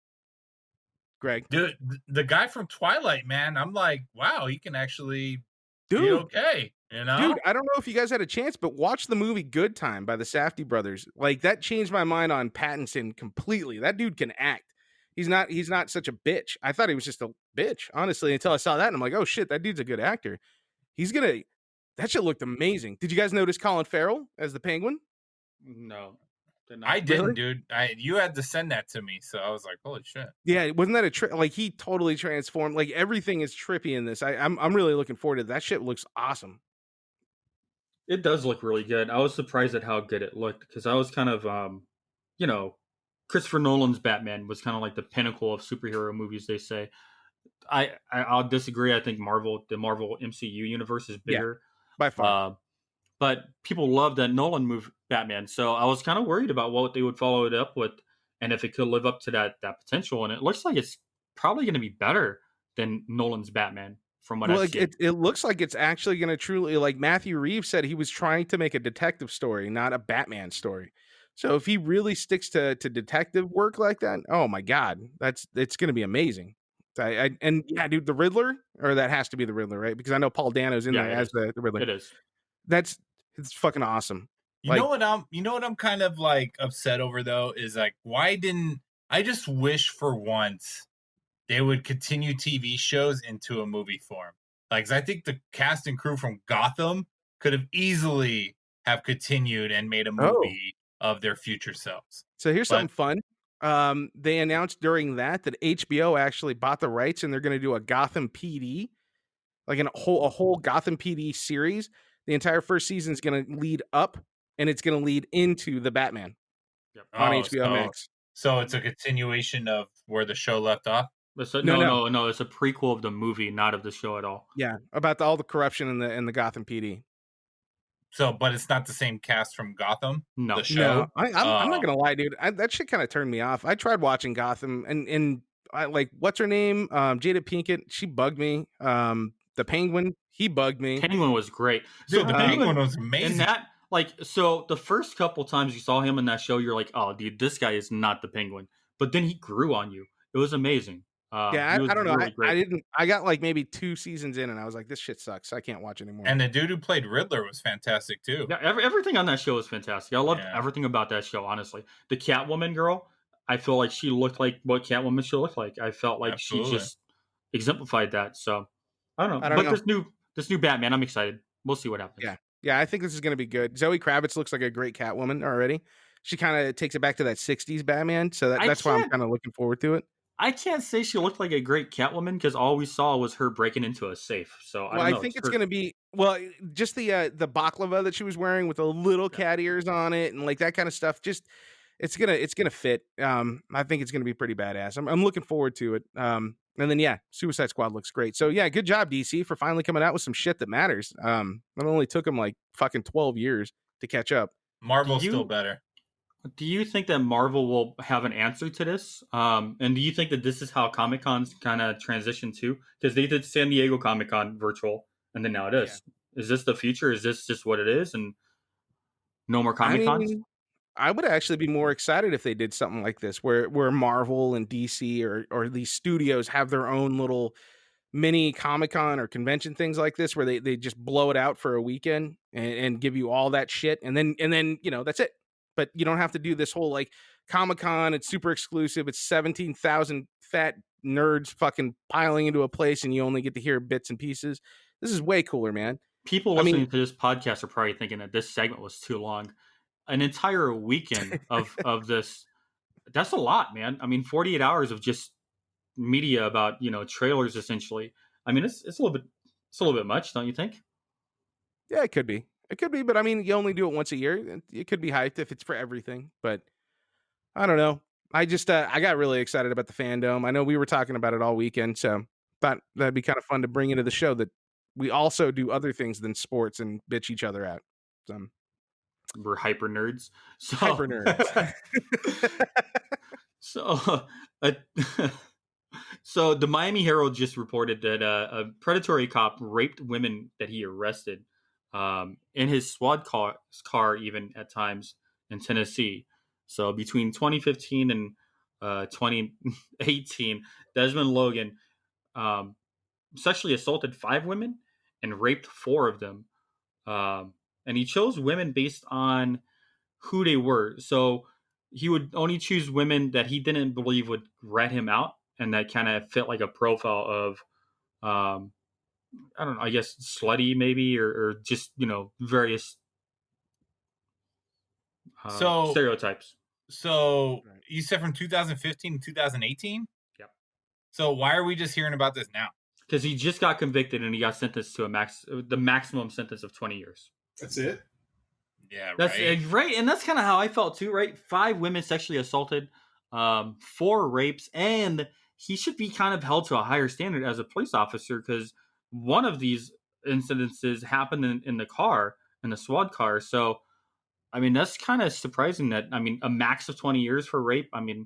Greg? Dude, the guy from Twilight, man, I'm like, wow, he can actually be okay, you know? Dude, I don't know if you guys had a chance, but watch the movie Good Time by the Safdie brothers. Like, that changed my mind on Pattinson completely. That dude can act. He's not such a bitch. I thought he was just a bitch, honestly, until I saw that, and I'm like, oh shit, that dude's a good actor. That shit looked amazing. Did you guys notice Colin Farrell as the Penguin? No. I didn't, dude. You had to send that to me, so I was like, "Holy shit!" Yeah, wasn't that like he totally transformed? Like, everything is trippy in this. I'm really looking forward to that. Shit looks awesome. It does look really good. I was surprised at how good it looked because I was kind of, Christopher Nolan's Batman was kind of like the pinnacle of superhero movies. They say. I'll disagree. I think the Marvel MCU universe is bigger by far. But people love that Nolan moved Batman, so I was kind of worried about what they would follow it up with, and if it could live up to that potential. And it looks like it's probably going to be better than Nolan's Batman, from what I've seen. It looks like it's actually going to truly, like Matthew Reeves said, he was trying to make a detective story, not a Batman story. So if he really sticks to detective work like that, oh my God, it's going to be amazing. And yeah, dude, the Riddler, or that has to be the Riddler, right? Because I know Paul Dano's in there as the Riddler. It is. It's fucking awesome. You know what I'm kind of like upset over though is like, why didn't I just wish for once they would continue TV shows into a movie form? Like, 'cause I think the cast and crew from Gotham could have easily have continued and made a movie of their future selves. So here's something fun. They announced during that HBO actually bought the rights and they're going to do a Gotham PD, like a whole Gotham PD series. The entire first season is going to lead up and it's going to lead into the Batman on HBO Max. So it's a continuation of where the show left off? No. It's a prequel of the movie, not of the show at all. Yeah, about all the corruption in the Gotham PD. So, but it's not the same cast from Gotham? No. The show? No. I'm not going to lie, dude. That shit kind of turned me off. I tried watching Gotham and I like, what's her name? Jada Pinkett. She bugged me. The Penguin, he bugged me. Penguin was great. Dude, the Penguin was amazing. And that, so the first couple times you saw him in that show, you're like, oh, dude, this guy is not the Penguin. But then he grew on you. It was amazing. Yeah, He was I don't know. really great. I didn't. I got like maybe 2 seasons in, and I was like, this shit sucks. I can't watch anymore. And the dude who played Riddler was fantastic too. Yeah, everything on that show was fantastic. I loved Yeah. everything about that show, honestly. The Catwoman girl, I feel like she looked like what Catwoman should look like. I felt like Absolutely. she just exemplified that. So I don't know. I don't But know. this new Batman, I'm excited. We'll see what happens. Yeah, I think this is going to be good. Zoe Kravitz looks like a great Catwoman already. She kind of takes it back to that 60s Batman, so that's why I'm kind of looking forward to it. I can't say she looked like a great Catwoman because all we saw was her breaking into a safe. So I Well, don't know. I think it's going to be just the baklava that she was wearing with the little cat ears on it and like that kind of stuff. Just it's gonna fit. I think it's gonna be pretty badass. I'm looking forward to it. And then yeah, Suicide Squad looks great. So yeah, good job DC for finally coming out with some shit that matters. It only took them like fucking 12 years to catch up. Marvel's still better. Do you think that Marvel will have an answer to this? And do you think that this is how Comic-Con's kind of transition to? Because they did San Diego Comic-Con virtual, and then now it is. Yeah. Is this the future? Is this just what it is? And no more Comic-Cons? I mean, I would actually be more excited if they did something like this, where Marvel and DC or these studios have their own little mini Comic-Con or convention things like this, where they just blow it out for a weekend and give you all that shit, and then that's it. But you don't have to do this whole like Comic-Con. It's super exclusive. It's 17,000 fat nerds fucking piling into a place, and you only get to hear bits and pieces. This is way cooler, man. People listening to this podcast are probably thinking that this segment was too long. An entire weekend of this, that's a lot, man. I mean, 48 hours of just media about trailers essentially. I mean, it's a little bit much, don't you think? Yeah, it could be, but I mean, you only do it once a year. It could be hyped if it's for everything, but I don't know. I just I got really excited about the fandom. I know we were talking about it all weekend, so thought that'd be kind of fun to bring into the show that we also do other things than sports and bitch each other out. So we're hyper nerds. Hyper nerds. So the Miami Herald just reported that a predatory cop raped women that he arrested in his squad car even at times in Tennessee. So between 2015 and 2018, Desmond Logan sexually assaulted 5 women and raped 4 of them. And he chose women based on who they were. So he would only choose women that he didn't believe would rat him out and that kind of fit like a profile of, I don't know, I guess slutty maybe, or just, various stereotypes. So you said from 2015 to 2018? Yep. So why are we just hearing about this now? Because he just got convicted and he got sentenced to the maximum sentence of 20 years. That's it? Yeah, that's right. And that's kind of how I felt too, right? 5 women sexually assaulted, 4 rapes, and he should be kind of held to a higher standard as a police officer because one of these incidences happened in the car, in the SWAT car. So, I mean, that's kind of surprising that, I mean, a max of 20 years for rape. I mean,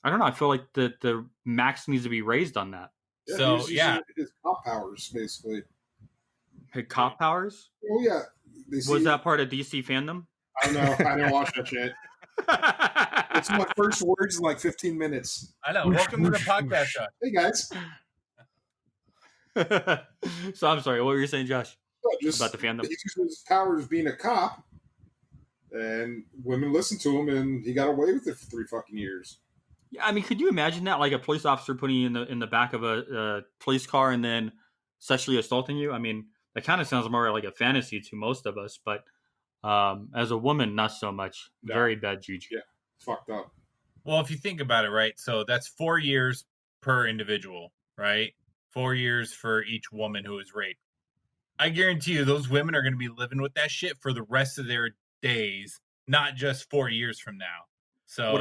I don't know. I feel like the max needs to be raised on that. Yeah, so, his cop powers, basically. His cop powers? Oh, yeah. Was that part of DC Fandome? I don't know. I didn't watch that shit. It's my first words in like 15 minutes. I know. Welcome to the podcast, Josh. Hey, guys. So I'm sorry. What were you saying, Josh? Just about the fandom? He used his powers being a cop, and women listened to him, and he got away with it for 3 fucking years. Yeah, I mean, could you imagine that? Like a police officer putting you in the back of a police car and then sexually assaulting you? I mean, that kind of sounds more like a fantasy to most of us, but as a woman, not so much. Yeah. Very bad juju. Yeah, fucked up. Well, if you think about it, right? So that's 4 years per individual, right? 4 years for each woman who is raped. I guarantee you those women are going to be living with that shit for the rest of their days, not just 4 years from now. So,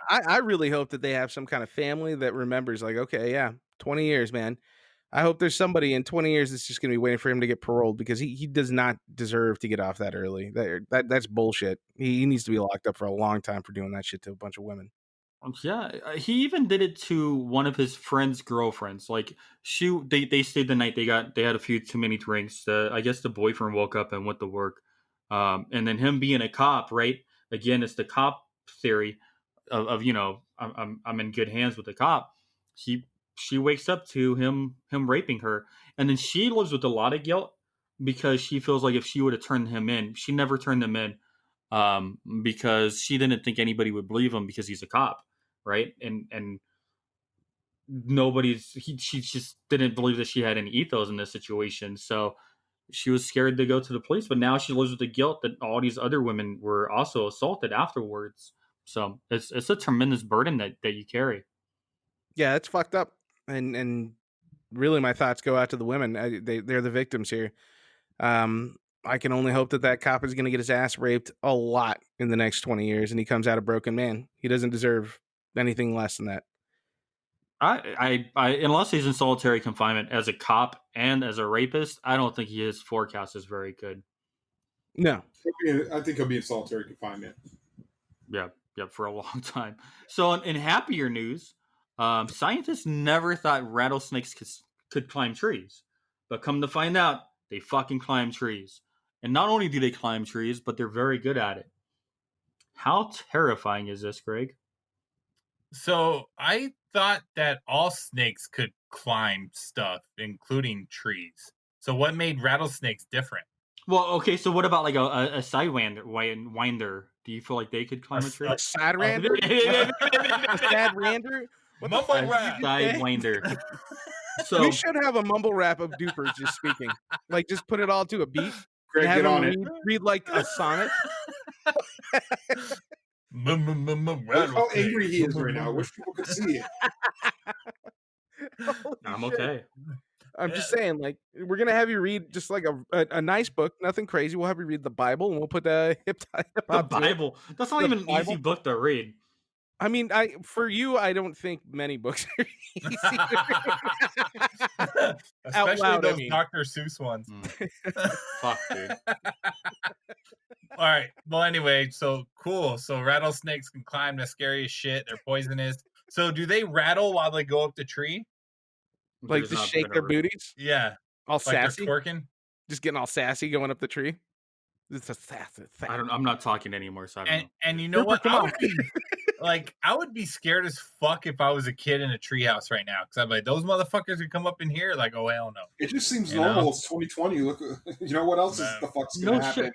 I really hope that they have some kind of family that remembers, like, okay, yeah, 20 years, man. I hope there's somebody in 20 years that's just going to be waiting for him to get paroled because he does not deserve to get off that early. That's bullshit. He needs to be locked up for a long time for doing that shit to a bunch of women. Yeah, he even did it to one of his friend's girlfriends. Like, they stayed the night. They had a few too many drinks. I guess the boyfriend woke up and went to work. And then him being a cop, right? Again, it's the cop theory of I'm in good hands with the cop. He she wakes up to him raping her, and then she lives with a lot of guilt because she feels like if she would have turned him in, she never turned him in, because she didn't think anybody would believe him because he's a cop, right? And she just didn't believe that she had any ethos in this situation, so she was scared to go to the police. But now she lives with the guilt that all these other women were also assaulted afterwards. So it's a tremendous burden that you carry. Yeah, it's fucked up, and really, my thoughts go out to the women. They're the victims here. I can only hope that cop is going to get his ass raped a lot in the next 20 years, and he comes out a broken man. He doesn't deserve anything less than that. I unless he's in solitary confinement as a cop and as a rapist, I don't think his forecast is very good. No, I think he'll be in solitary confinement. Yeah, for a long time. So in happier news, scientists never thought rattlesnakes could climb trees, but come to find out, they fucking climb trees. And not only do they climb trees, but they're very good at it. How terrifying is this, Greg? So I thought that all snakes could climb stuff, including trees. So what made rattlesnakes different? Well, okay, so what about like a sidewinder? Do you feel like they could climb a tree? a sidewinder? A sidewinder? What Mumble the fuck rap. did you say? Sidewinder. So We should have a mumble rap of Dupers just speaking. Like, just put it all to a beat. Greg, and have get him on it. read like a sonnet. Look how angry he is right now. I wish people could see it. I'm Holy shit. okay. I'm just saying, like, we're gonna have you read just like a nice book, nothing crazy. We'll have you read the Bible, and we'll put the hip The hop to it. Bible. That's not The even an easy Bible? book to read. I mean, for you, I don't think many books are easy. Especially loud, I those mean. Dr. Seuss ones. Fuck, dude. All right. Well, anyway, so cool. So rattlesnakes can climb. That's scary as shit. They're poisonous. So do they rattle while they go up the tree? Like, There's just not shake been a their re- booties, Yeah. all Like sassy, they're twerking? just getting all sassy going up the tree. It's a sassy thing. I'm not talking anymore, so I don't know. And you know Dupper, what? come on. I would be scared as fuck if I was a kid in a treehouse right now. Because I'm like, those motherfuckers could come up in here. Like, oh, hell no. It just seems You normal. know? It's 2020. Look, you know what else is No. the fuck's gonna No happen? shit.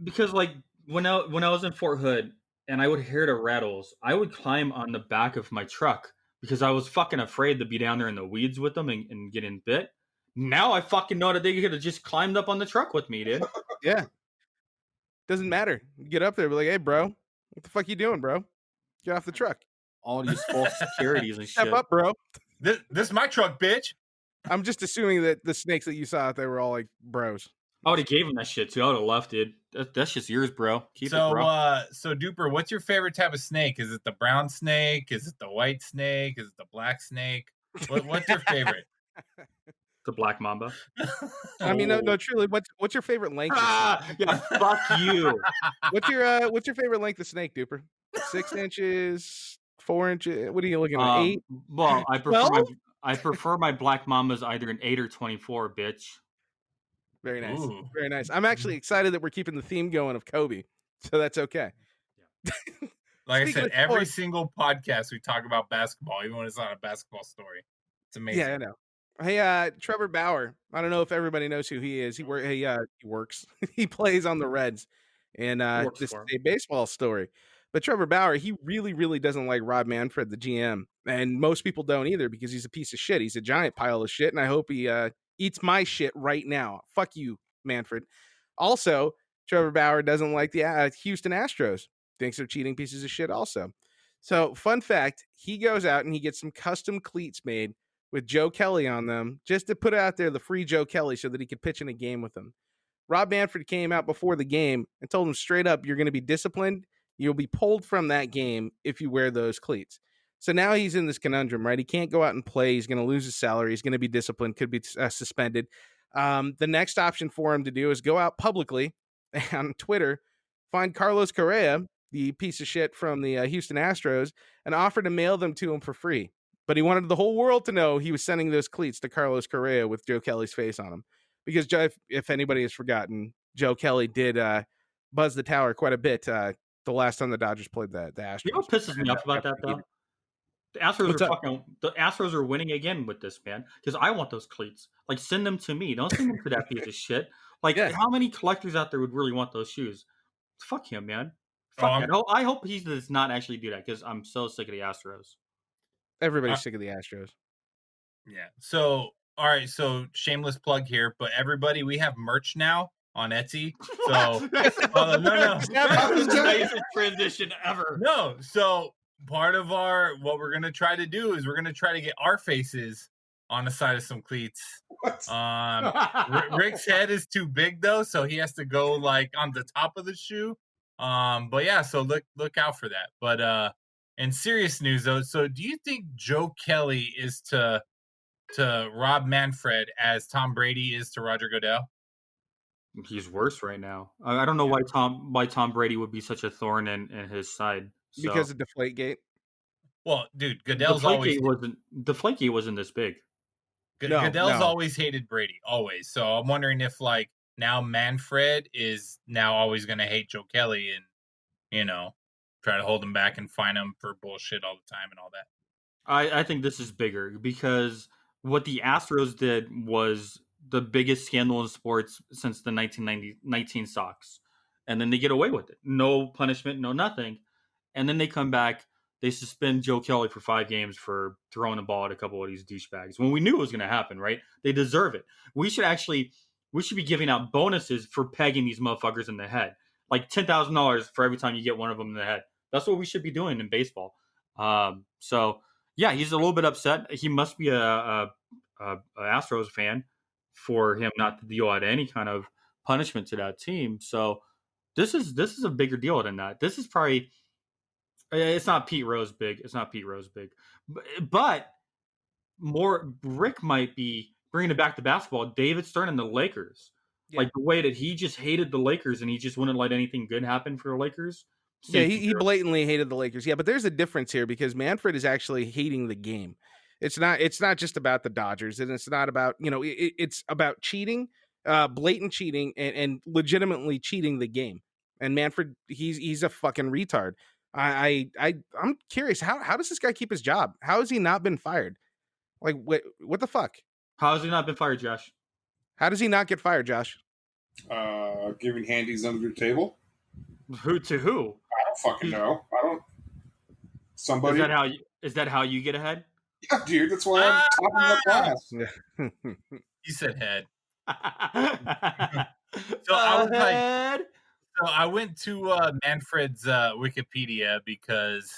Because like when I was in Fort Hood and I would hear the rattles, I would climb on the back of my truck because I was fucking afraid to be down there in the weeds with them and getting bit. Now I fucking know that they could have just climbed up on the truck with me, dude. Yeah. Doesn't matter. You get up there, be like, hey, bro, what the fuck you doing, bro? Get off the truck. All these false securities and Step shit. up, bro. This is my truck, bitch. I'm just assuming that the snakes that you saw out there were all like bros. I would have gave him that shit too. I would have left, dude. That's just yours, bro. Keep it, bro. So Duper, what's your favorite type of snake? Is it the brown snake? Is it the white snake? Is it the black snake? What's your favorite? The black mamba. I mean, no, truly. What's your favorite length? Of snake? Yeah, fuck you. What's your favorite length of snake, Duper? 6 inches, 4 inches. What are you looking at? 8? Well, I 12? prefer my black mambas either an 8 or 24, bitch. Very nice. Ooh. Very nice. I'm actually excited that we're keeping the theme going of Kobe, so that's okay. Like I Speaking said, of every sports- single podcast we talk about basketball, even when it's not a basketball story. It's amazing. Yeah, I know. Hey, Trevor Bauer. I don't know if everybody knows who he is. He works. He plays on the Reds, and Works this is for him. a baseball story. But Trevor Bauer, he really, really doesn't like Rob Manfred, the GM, and most people don't either because he's a piece of shit. He's a giant pile of shit, and I hope he eats my shit right now. Fuck you, Manfred. Also, Trevor Bauer doesn't like the Houston Astros. Thinks they're cheating pieces of shit. Also, so fun fact: he goes out and he gets some custom cleats made with Joe Kelly on them, just to put out there the free Joe Kelly so that he could pitch in a game with him. Rob Manfred came out before the game and told him straight up, you're going to be disciplined. You'll be pulled from that game if you wear those cleats. So now he's in this conundrum, right? He can't go out and play. He's going to lose his salary. He's going to be disciplined, could be suspended. The next option for him to do is go out publicly on Twitter, find Carlos Correa, the piece of shit from the Houston Astros, and offer to mail them to him for free. But he wanted the whole world to know he was sending those cleats to Carlos Correa with Joe Kelly's face on them. Because if anybody has forgotten, Joe Kelly did buzz the tower quite a bit the last time the Dodgers played the Astros. You know what pisses me off about that, though? The Astros What's up? the Astros are winning again with this, man. Because I want those cleats. Like, send them to me. Don't send them to that piece of shit. Like, Yeah. how many collectors out there would really want those shoes? Fuck him, man. Oh, Fuck that. I hope he does not actually do that because I'm so sick of the Astros. Everybody's sick of the Astros. Yeah. So, all right. So, shameless plug here, but everybody, we have merch now on Etsy. So, That's no. That's the nicest transition ever. No. So, part of what we're gonna try to do is we're gonna try to get our faces on the side of some cleats. What? Rick's head is too big though, so he has to go like on the top of the shoe. But yeah, so look out for that. But in serious news though, so do you think Joe Kelly is to Rob Manfred as Tom Brady is to Roger Goodell? He's worse right now. I don't know why Tom Brady would be such a thorn in his side. So. Because of Deflategate. Well, dude, Goodell's always Deflategate wasn't this big. Goodell's always hated Brady, always. So I'm wondering if like now Manfred is now always going to hate Joe Kelly and try to hold him back and fine him for bullshit all the time and all that. I think this is bigger because what the Astros did was the biggest scandal in sports since the 1919 Sox, and then they get away with it, no punishment, no nothing, and then they come back. They suspend Joe Kelly for 5 games for throwing the ball at a couple of these douchebags when we knew it was going to happen, right? They deserve it. We should be giving out bonuses for pegging these motherfuckers in the head. Like $10,000 for every time you get one of them in the head. That's what we should be doing in baseball. So yeah, he's a little bit upset. He must be a Astros fan for him not to deal out any kind of punishment to that team. So this is a bigger deal than that. This is probably... It's not Pete Rose big. But more Rick might be bringing it back to basketball. David Stern and the Lakers. Yeah. Like the way that he just hated the Lakers and he just wouldn't let anything good happen for the Lakers. Yeah, he blatantly hated the Lakers. Yeah, but there's a difference here because Manfred is actually hating the game. It's not just about the Dodgers, and it's not about, it's about cheating, blatant cheating and legitimately cheating the game. And Manfred, he's a fucking retard. I'm curious, how does this guy keep his job? How has he not been fired? Like, what the fuck? How has he not been fired, Josh? How does he not get fired, Josh? Giving handies under the table. Who to who? I don't fucking know. I don't. Somebody. Is that how you get ahead? Yeah, dude. That's why I'm top of my class. You said head. So I went to Manfred's Wikipedia because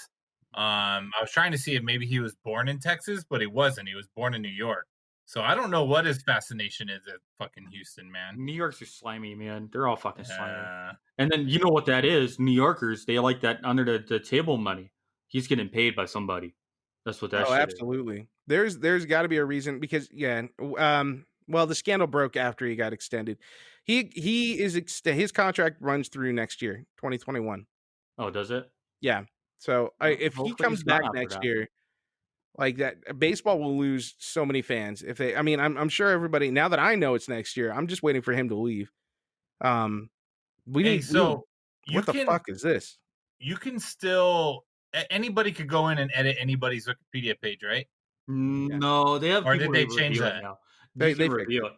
I was trying to see if maybe he was born in Texas, but he wasn't. He was born in New York. So I don't know what his fascination is at fucking Houston, man. New York's are slimy, man. They're all fucking slimy. And then you know what that is? New Yorkers, they like that under the table money. He's getting paid by somebody. That's what that shit absolutely. Is. There's got to be a reason because well, the scandal broke after he got extended. His contract runs through next year, 2021. Oh, does it? Yeah. So if he comes back next year, like that, baseball will lose so many fans. If they, I'm sure everybody, now that I know it's next year, I'm just waiting for him to leave. What the fuck is this? You can still, anybody could go in and edit anybody's Wikipedia page, right? No, they have. Or did they change that now? They review it.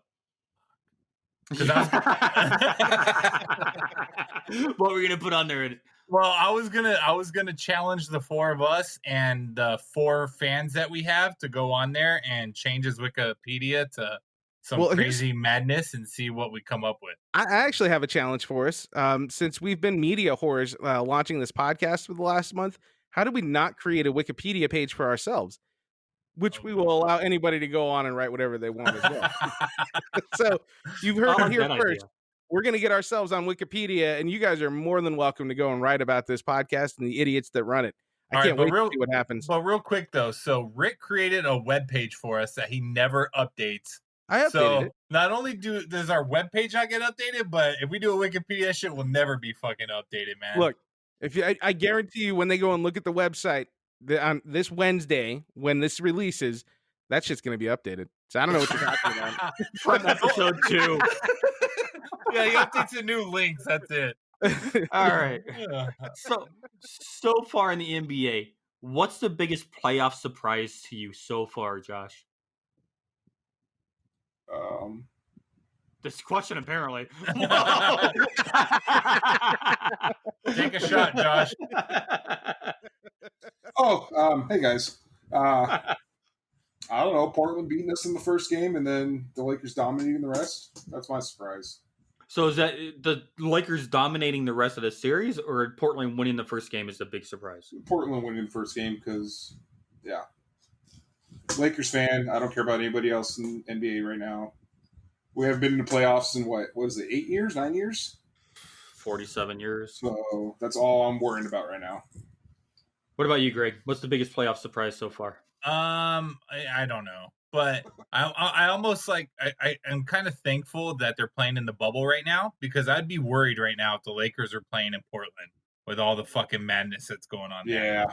What we're gonna put on there? Well, I was gonna challenge the 4 of us and the 4 fans that we have to go on there and change his Wikipedia to some crazy madness and see what we come up with. I actually have a challenge for us. Since we've been media whores launching this podcast for the last month, how do we not create a Wikipedia page for ourselves? Which we will allow anybody to go on and write whatever they want as well. So you've heard it here first. Idea. We're going to get ourselves on Wikipedia, and you guys are more than welcome to go and write about this podcast and the idiots that run it. I can't wait to see what happens. But real quick, though. So Rick created a web page for us that he never updates. I updated it. Not only does our web page not get updated, but if we do a Wikipedia, shit will never be fucking updated, man. Look, I guarantee you when they go and look at the website, on this Wednesday when this releases, that shit's gonna be updated. So I don't know what you're talking about. From episode 2. Yeah, he updates the new links. That's it. All right. So far in the NBA, What's the biggest playoff surprise to you so far, Josh? This question, apparently. Take a shot, Josh. Hey guys. I don't know. Portland beating us in the first game, and then the Lakers dominating the rest. That's my surprise. So is that the Lakers dominating the rest of the series, or Portland winning the first game is the big surprise? Portland winning the first game because, yeah. Lakers fan. I don't care about anybody else in NBA right now. We haven't been in the playoffs in what is it, 8 years, 9 years? 47 years. So that's all I'm worrying about right now. What about you, Greg? What's the biggest playoff surprise so far? I don't know, but I almost like I am kind of thankful that they're playing in the bubble right now, because I'd be worried right now if the Lakers are playing in Portland with all the fucking madness that's going on there. Yeah.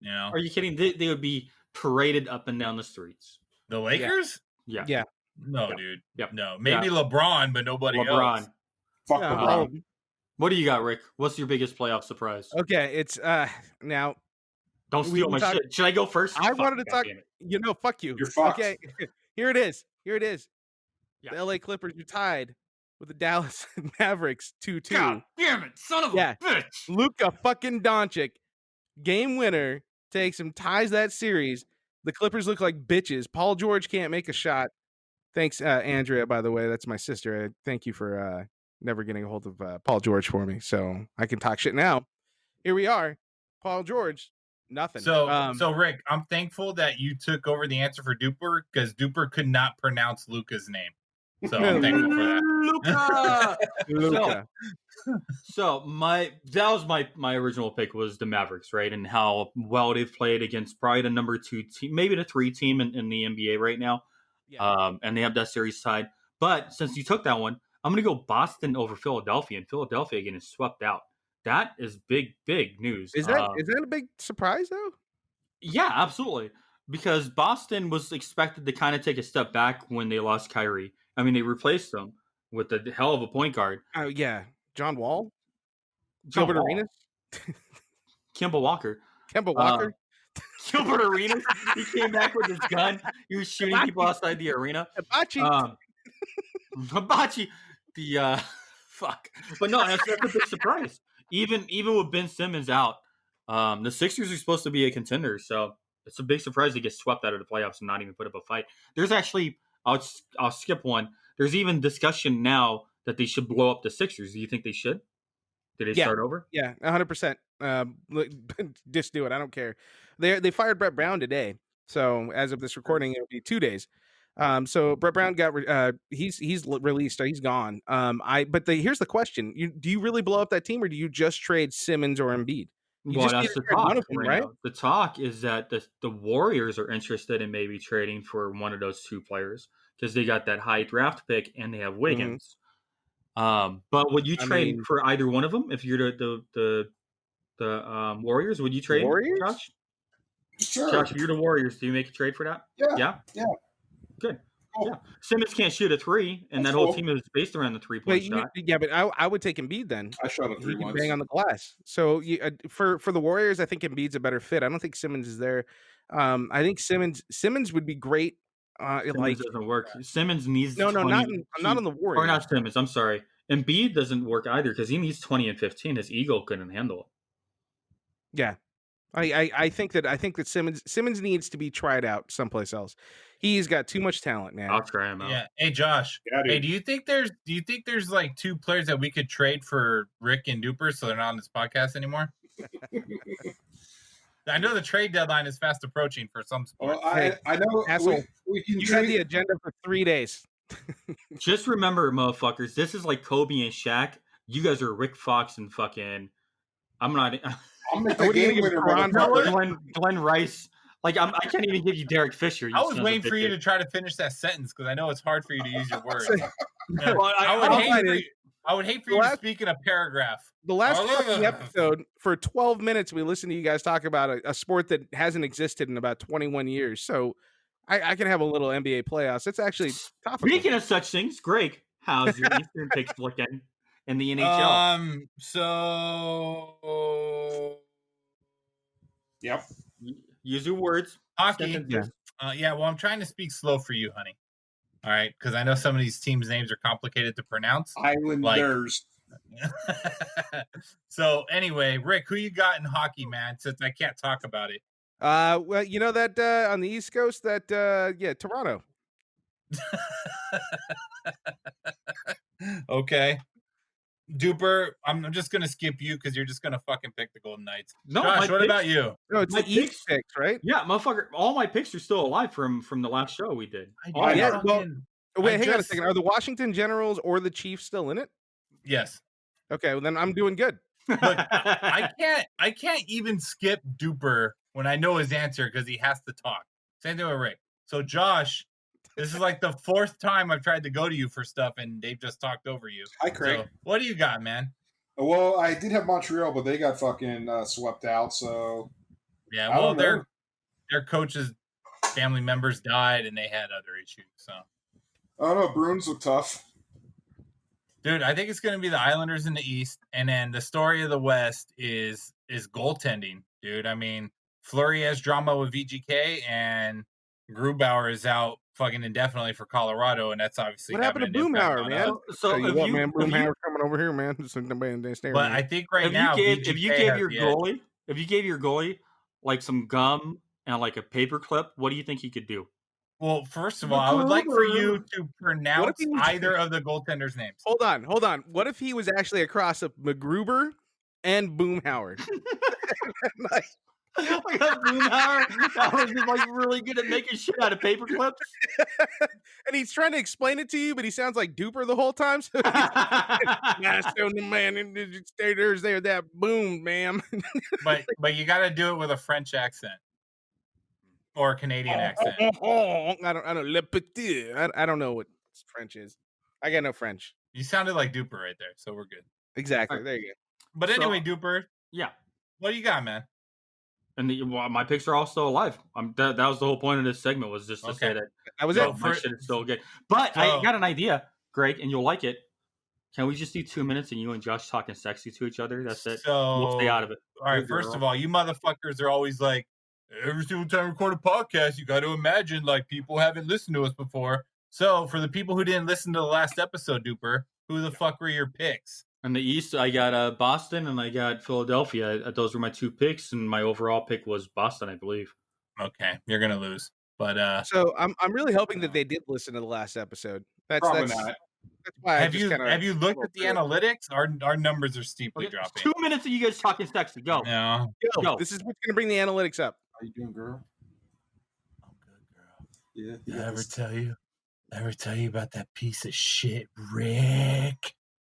You know? Are you kidding? They would be paraded up and down the streets. The Lakers? Yeah. Yeah. No, Yep. dude. Yep. No. Maybe LeBron, but nobody else. Fuck Yeah, LeBron. What do you got, Rick? What's your biggest playoff surprise? Okay, it's now. Don't steal my shit. Should I go first? I wanted to talk. Fuck you. You're fucked. Okay, here it is. Yeah. The LA Clippers are tied with the Dallas Mavericks 2-2. God damn it, son of a bitch! Luka fucking Doncic, game winner, takes him, ties that series. The Clippers look like bitches. Paul George can't make a shot. Thanks, Andrea, by the way. That's my sister. Thank you for never getting a hold of Paul George for me, so I can talk shit now. Here we are. Paul George, nothing. So Rick, I'm thankful that you took over the answer for Dupper, because Dupper could not pronounce Luca's name. So I'm thankful for that. Luka. So that was my original pick was the Mavericks, right? And how well they've played against probably the number 2 team, maybe the 3 team in the NBA right now. Yeah. And they have that series tied. But since you took that one, I'm going to go Boston over Philadelphia, and Philadelphia getting swept out. That is big news. Is that a big surprise though? Yeah, absolutely. Because Boston was expected to kind of take a step back when they lost Kyrie. I mean, they replaced him with a hell of a point guard. Oh yeah, John Wall, Gilbert Arenas, Kemba Walker. Gilbert Arenas. He came back with his gun. He was shooting people outside the arena. Hibachi. The fuck. But no, that's a big surprise. Even with Ben Simmons out, the Sixers are supposed to be a contender, so it's a big surprise to get swept out of the playoffs and not even put up a fight. There's actually, I'll skip one. There's even discussion now that they should blow up the Sixers. Do you think they should? Did they start over? Yeah, 100%. Just do it. I don't care. They fired Brett Brown today, so as of this recording, it'll be 2 days. So Brett Brown got he's released. He's gone. Here's the question: do you really blow up that team, or do you just trade Simmons or Embiid? Well, that's the talk, one of them, right? The talk is that the Warriors are interested in maybe trading for one of those 2 players because they got that high draft pick and they have Wiggins. Mm-hmm. But would you trade for either one of them if you're the Warriors? Would you trade, Warriors? Josh? Sure. Josh, if you're the Warriors, do you make a trade for that? Yeah. Good. Cool. Yeah. Simmons can't shoot a 3, and that whole team is based around the 3-point shot. Yeah, but I would take Embiid then. I shot a 3 once. Bang on the glass. So for the Warriors, I think Embiid's a better fit. I don't think Simmons is there. I think Simmons would be great. Simmons doesn't work. Simmons needs not on the Warriors. Or not Simmons. I'm sorry. Embiid doesn't work either because he needs 20 and 15. His ego couldn't handle it. Yeah. I think that Simmons needs to be tried out someplace else. He's got too much talent, man. I'll try him out. Yeah. Hey Josh. Yeah, hey, do you think there's like 2 players that we could trade for Rick and Dupper so they're not on this podcast anymore? I know the trade deadline is fast approaching for some sports. Well, I know. Asshole. We can you trade had the agenda for 3 days. Just remember, motherfuckers, this is like Kobe and Shaq. You guys are Rick Fox and fucking. I'm not. I'll make the game winner. Glenn Rice. Like I can't even give you Derek Fisher. I was waiting for you to try to finish that sentence because I know it's hard for you to use your words. Well, I would hate for you to speak in a paragraph. The last fucking episode, for 12 minutes, we listened to you guys talk about a sport that hasn't existed in about 21 years. So I can have a little NBA playoffs. It's actually topical. Speaking of such things, Greg, how's your Eastern picks looking in the NHL? So yep. Use your words. Hockey. Sentences. Yeah, well, I'm trying to speak slow for you, honey. All right, because I know some of these teams' names are complicated to pronounce. Islanders. So anyway, Rick, who you got in hockey, man? Since I can't talk about it. Well, you know that on the East Coast, that Toronto. Okay. Dupper, I'm just gonna skip you because you're just gonna fucking pick the Golden Knights. No, Josh, what about you? No, it's My the East picks- picks, right? Yeah, motherfucker. All my picks are still alive from the last show we did. All yeah, my- well, wait, hang on a just- second. Are the Washington Generals or the Chiefs still in it? Yes. Okay, well then I'm doing good. I can't even skip Dupper when I know his answer because he has to talk. Same thing with Rick. So Josh, this is like the fourth time I've tried to go to you for stuff and they've just talked over you. Hi, Craig. So what do you got, man? Well, I did have Montreal, but they got fucking swept out. So Yeah, I well, don't know. their coaches' family members died and they had other issues. So, I don't know. Bruins look tough. dude, I think it's going to be the Islanders in the East, and then the story of the West is goaltending, dude. I mean, Fleury has drama with VGK, and Grubauer is out fucking indefinitely for Colorado, and that's obviously What happened to having an impact Boomhauer, on man? us. So Tell you if what, you- man, if you- Boomhauer coming over here, man. But I think right now, if you VGK gave has your the edge. goalie, if you gave your goalie like some gum and like a paper clip, what do you think he could do? Well, first of all, I would like for you to pronounce he was- either of the goaltenders' names. Hold on. What if he was actually a cross of McGruber and Boomhauer? Like, Like a Boomhauer that was just like really good at making shit out of paper clips. and he's trying to explain it to you, but he sounds like Dupper the whole time. So he's the man, and stay there, that boom, ma'am. But you got to do it with a French accent or a Canadian accent. I don't le petit. I don't know what French is. I got no French. You sounded like Dupper right there, so we're good. Exactly. Alright. There you go. But So- anyway, Dupper, Yeah. what do you got, man? And my picks are all still alive. That was the whole point of this segment, was just to say Okay. that That was So it. my for- shit is still good. But I So- got an idea, Greg, and you'll like it. Can we just do 2 minutes and you and Josh talking sexy to each other? That's it. So We'll stay out of it. All right, Good first girl. of all, you motherfuckers are always like, every single time we record a podcast, you got to imagine like people haven't listened to us before. So for the people who didn't listen to the last episode, Dupper, who the fuck were your picks? In the East, I got Boston and I got Philadelphia. Those were my two picks, and my overall pick was Boston, I believe. Okay, you're gonna lose, but So I'm really hoping that they did listen to the last episode. Probably That's not. why I have just you kinda have you looked at the rolled through analytics? Our numbers are steeply Okay, dropping. 2 minutes of you guys talking sexy. Go. No, it. Yo, Go. this is what's gonna bring the analytics up. How you doing, girl? I'm good, girl. Yeah. Did I ever tell you about that piece of shit, Rick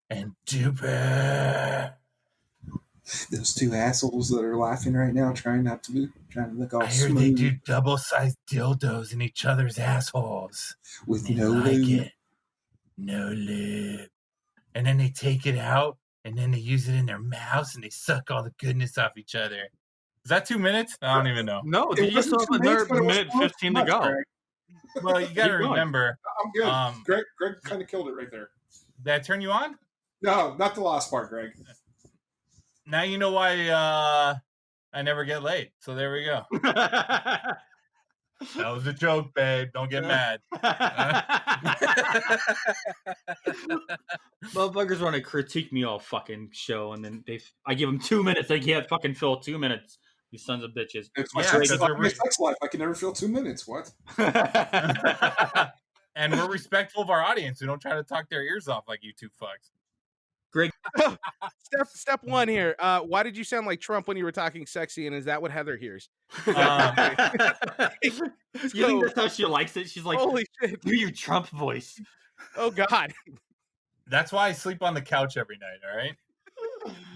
and Dupper? Those two assholes that are laughing right now, trying to look all I hear smooth they do double-sized dildos in each other's assholes. with They no like lube. it. No lube. And then they take it out, and then they use it in their mouths, and they suck all the goodness off each other. Is that 2 minutes? I don't even know. No, It you just wasn't have 2 minutes, another but it was minute almost 15 to too go. much, Greg. Well, you got to Keep going. remember. I'm good. Did Greg kind of killed it right there. I turn you on? No, not the last part, Greg. Now you know why I never get laid. So there we go. That was a joke, babe. Don't get mad. Motherfuckers want to critique me all fucking show, and then I give them 2 minutes. They can't fucking fill 2 minutes. You sons of bitches. It's my Yeah, sex because life. we're My sex life. I can never feel 2 minutes. What? And we're respectful of our audience. We don't try to talk their ears off like you two fucks. Step one here. Why did you sound like Trump when you were talking sexy? And is that what Heather hears? You think that's how she likes it? She's like, Holy shit! do your Trump voice. Oh God. That's why I sleep on the couch every night, all right?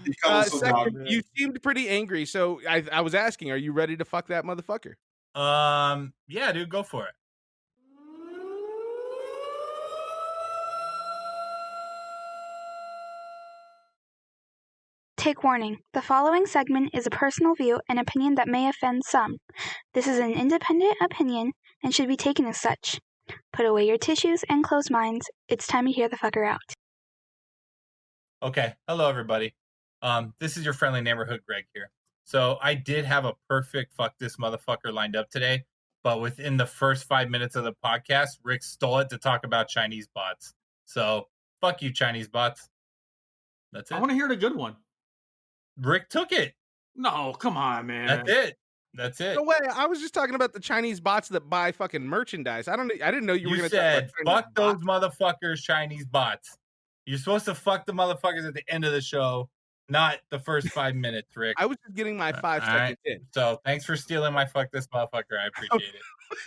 He calls the Second, dog. you seemed pretty angry, so I was asking, are you ready to fuck that motherfucker? Yeah, dude, go for it. Take warning. The following segment is a personal view and opinion that may offend some. This is an independent opinion and should be taken as such. Put away your tissues and closed minds. It's time to hear the fucker out. Okay. Hello, everybody. This is your friendly neighborhood Greg here. So I did have a perfect fuck this motherfucker lined up today, but within the first 5 minutes of the podcast, Rick stole it to talk about Chinese bots. So fuck you, Chinese bots. That's it. I want to hear the good one. Rick took it. No, come on, man. That's it. That's it. No way. I was just talking about the Chinese bots that buy fucking merchandise. I didn't know you were You going to said, talk fuck those motherfuckers, Chinese bots. You're supposed to fuck the motherfuckers at the end of the show, not the first 5 minutes, Rick. I was just getting my 5 second hit. So thanks for stealing my fuck this motherfucker. I appreciate it.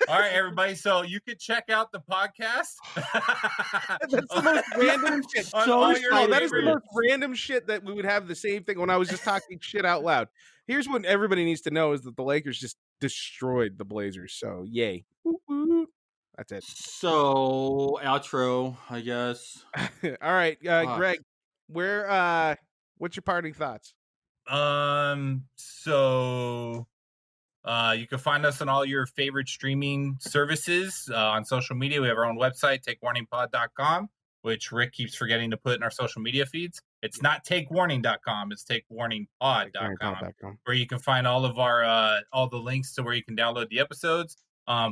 All right, everybody. So you could check out the podcast. That's the most random shit. That is the most random shit that we would have the same thing when I was just talking shit out loud. Here's what everybody needs to know is that the Lakers just destroyed the Blazers. So yay. Woo-woo. That's it. So outro, I guess. All right, Greg, what's your parting thoughts? So you can find us on all your favorite streaming services on social media. We have our own website, takewarningpod.com, which Rick keeps forgetting to put in our social media feeds. It's not takewarning.com, it's takewarningpod.com, where you can find all of our all the links to where you can download the episodes.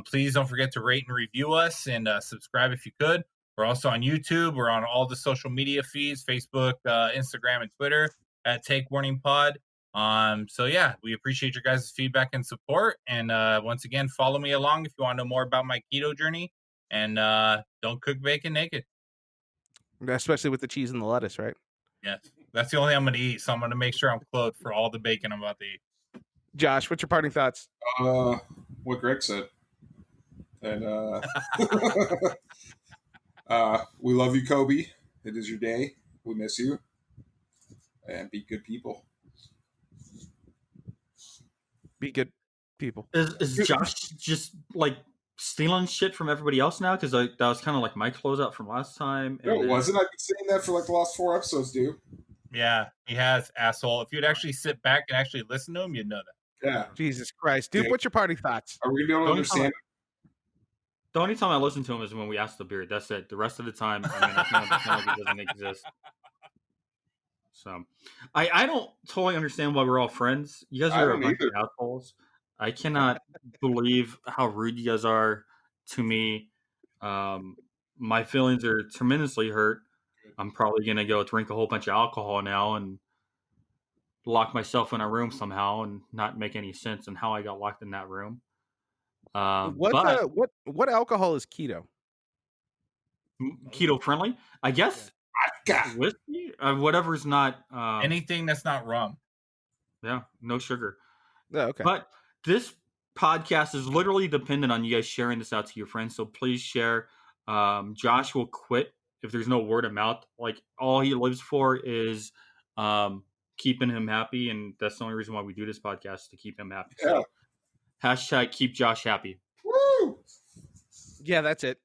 Please don't forget to rate and review us and subscribe if you could. We're also on YouTube. We're on all the social media feeds, Facebook, Instagram, and Twitter at takewarningpod. So yeah, we appreciate your guys' feedback and support. And once again, follow me along if you want to know more about my keto journey. And don't cook bacon naked. Especially with the cheese and the lettuce, right? Yes. That's the only thing I'm going to eat. So I'm going to make sure I'm clothed for all the bacon I'm about to eat. Josh, what's your parting thoughts? What Greg said. And we love you, Kobe. It is your day. We miss you. And be good people. Be good people. Is Josh just like stealing shit from everybody else now? Because that was kind of like my closeout from last time. No, it wasn't. I've been saying that for like the last 4 episodes, dude. Yeah, he has, asshole. If you'd actually sit back and actually listen to him, you'd know that. Yeah. Jesus Christ. Dude, what's your parting thoughts? Are we going to be able to understand? The only time I listen to him is when we ask the beard. That's it. The rest of the time, I mean, I can't understand like it doesn't exist. So, I don't totally understand why we're all friends. You guys are a bunch of assholes. I cannot believe how rude you guys are to me. My feelings are tremendously hurt. I'm probably going to go drink a whole bunch of alcohol now and lock myself in a room somehow and not make any sense in how I got locked in that room. What alcohol is keto? Keto friendly? I guess whiskey? Whatever's not... anything that's not rum. Yeah, no sugar. Oh, okay. But this podcast is literally dependent on you guys sharing this out to your friends, so please share. Josh will quit if there's no word of mouth. Like, all he lives for is keeping him happy, and that's the only reason why we do this podcast, to keep him happy. Yeah. So, hashtag keep Josh happy. Woo! Yeah, that's it.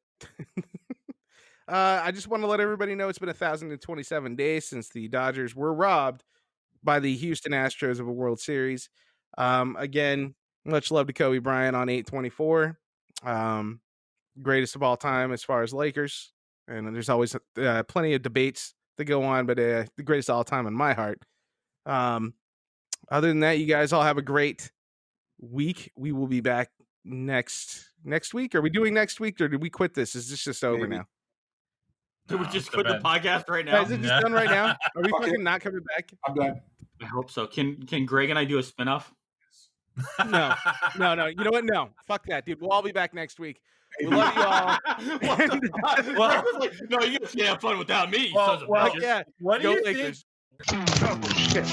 I just want to let everybody know it's been 1,027 days since the Dodgers were robbed by the Houston Astros of a World Series. Again, much love to Kobe Bryant on 8/24. Greatest of all time as far as Lakers. And there's always plenty of debates that go on, but the greatest of all time in my heart. Other than that, you guys all have a great week. We will be back next week. Are we doing next week, or did we quit this? Is this just over now? Did we just quit the podcast right now? Is it just done right now? Are we fucking not coming back? I'm done. I hope so. Can Greg and I do a spinoff? No. You know what? No. Fuck that, dude. We'll all be back next week. We love you all. Well, like, no, you guys can have fun without me. Well, yeah. What do you think? Oh, shit.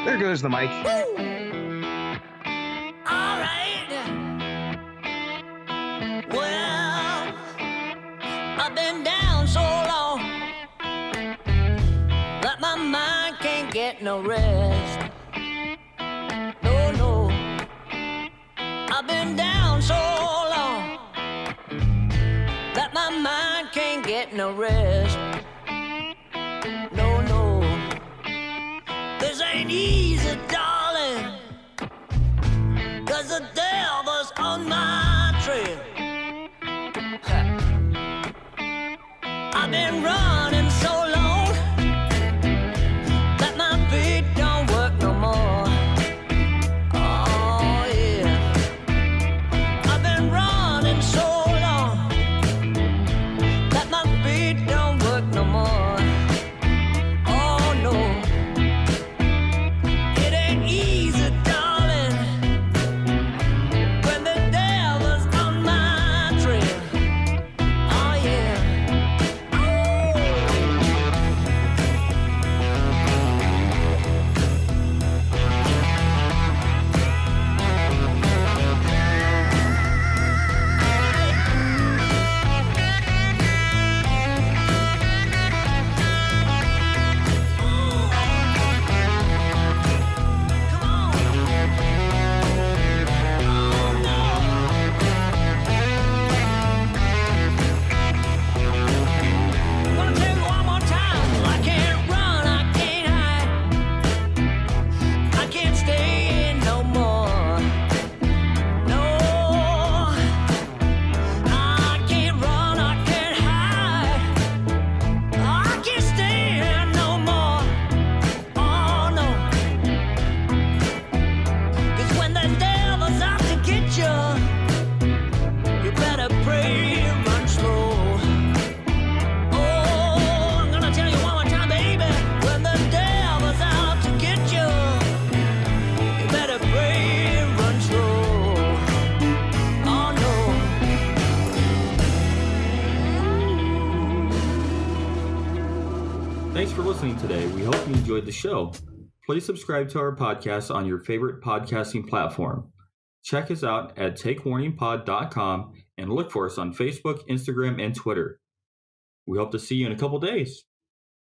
There goes the mic. All right. Well, I've been down so long that my mind can't get no rest. No. I've been down so long that my mind can't get no rest. No. This ain't easy, darling, 'cause the devil's on my trail. I've been running so long that my feet don't work no more. Thanks for listening today. We hope you enjoyed the show. Please subscribe to our podcast on your favorite podcasting platform. Check us out at takewarningpod.com and look for us on Facebook, Instagram, and Twitter. We hope to see you in a couple days.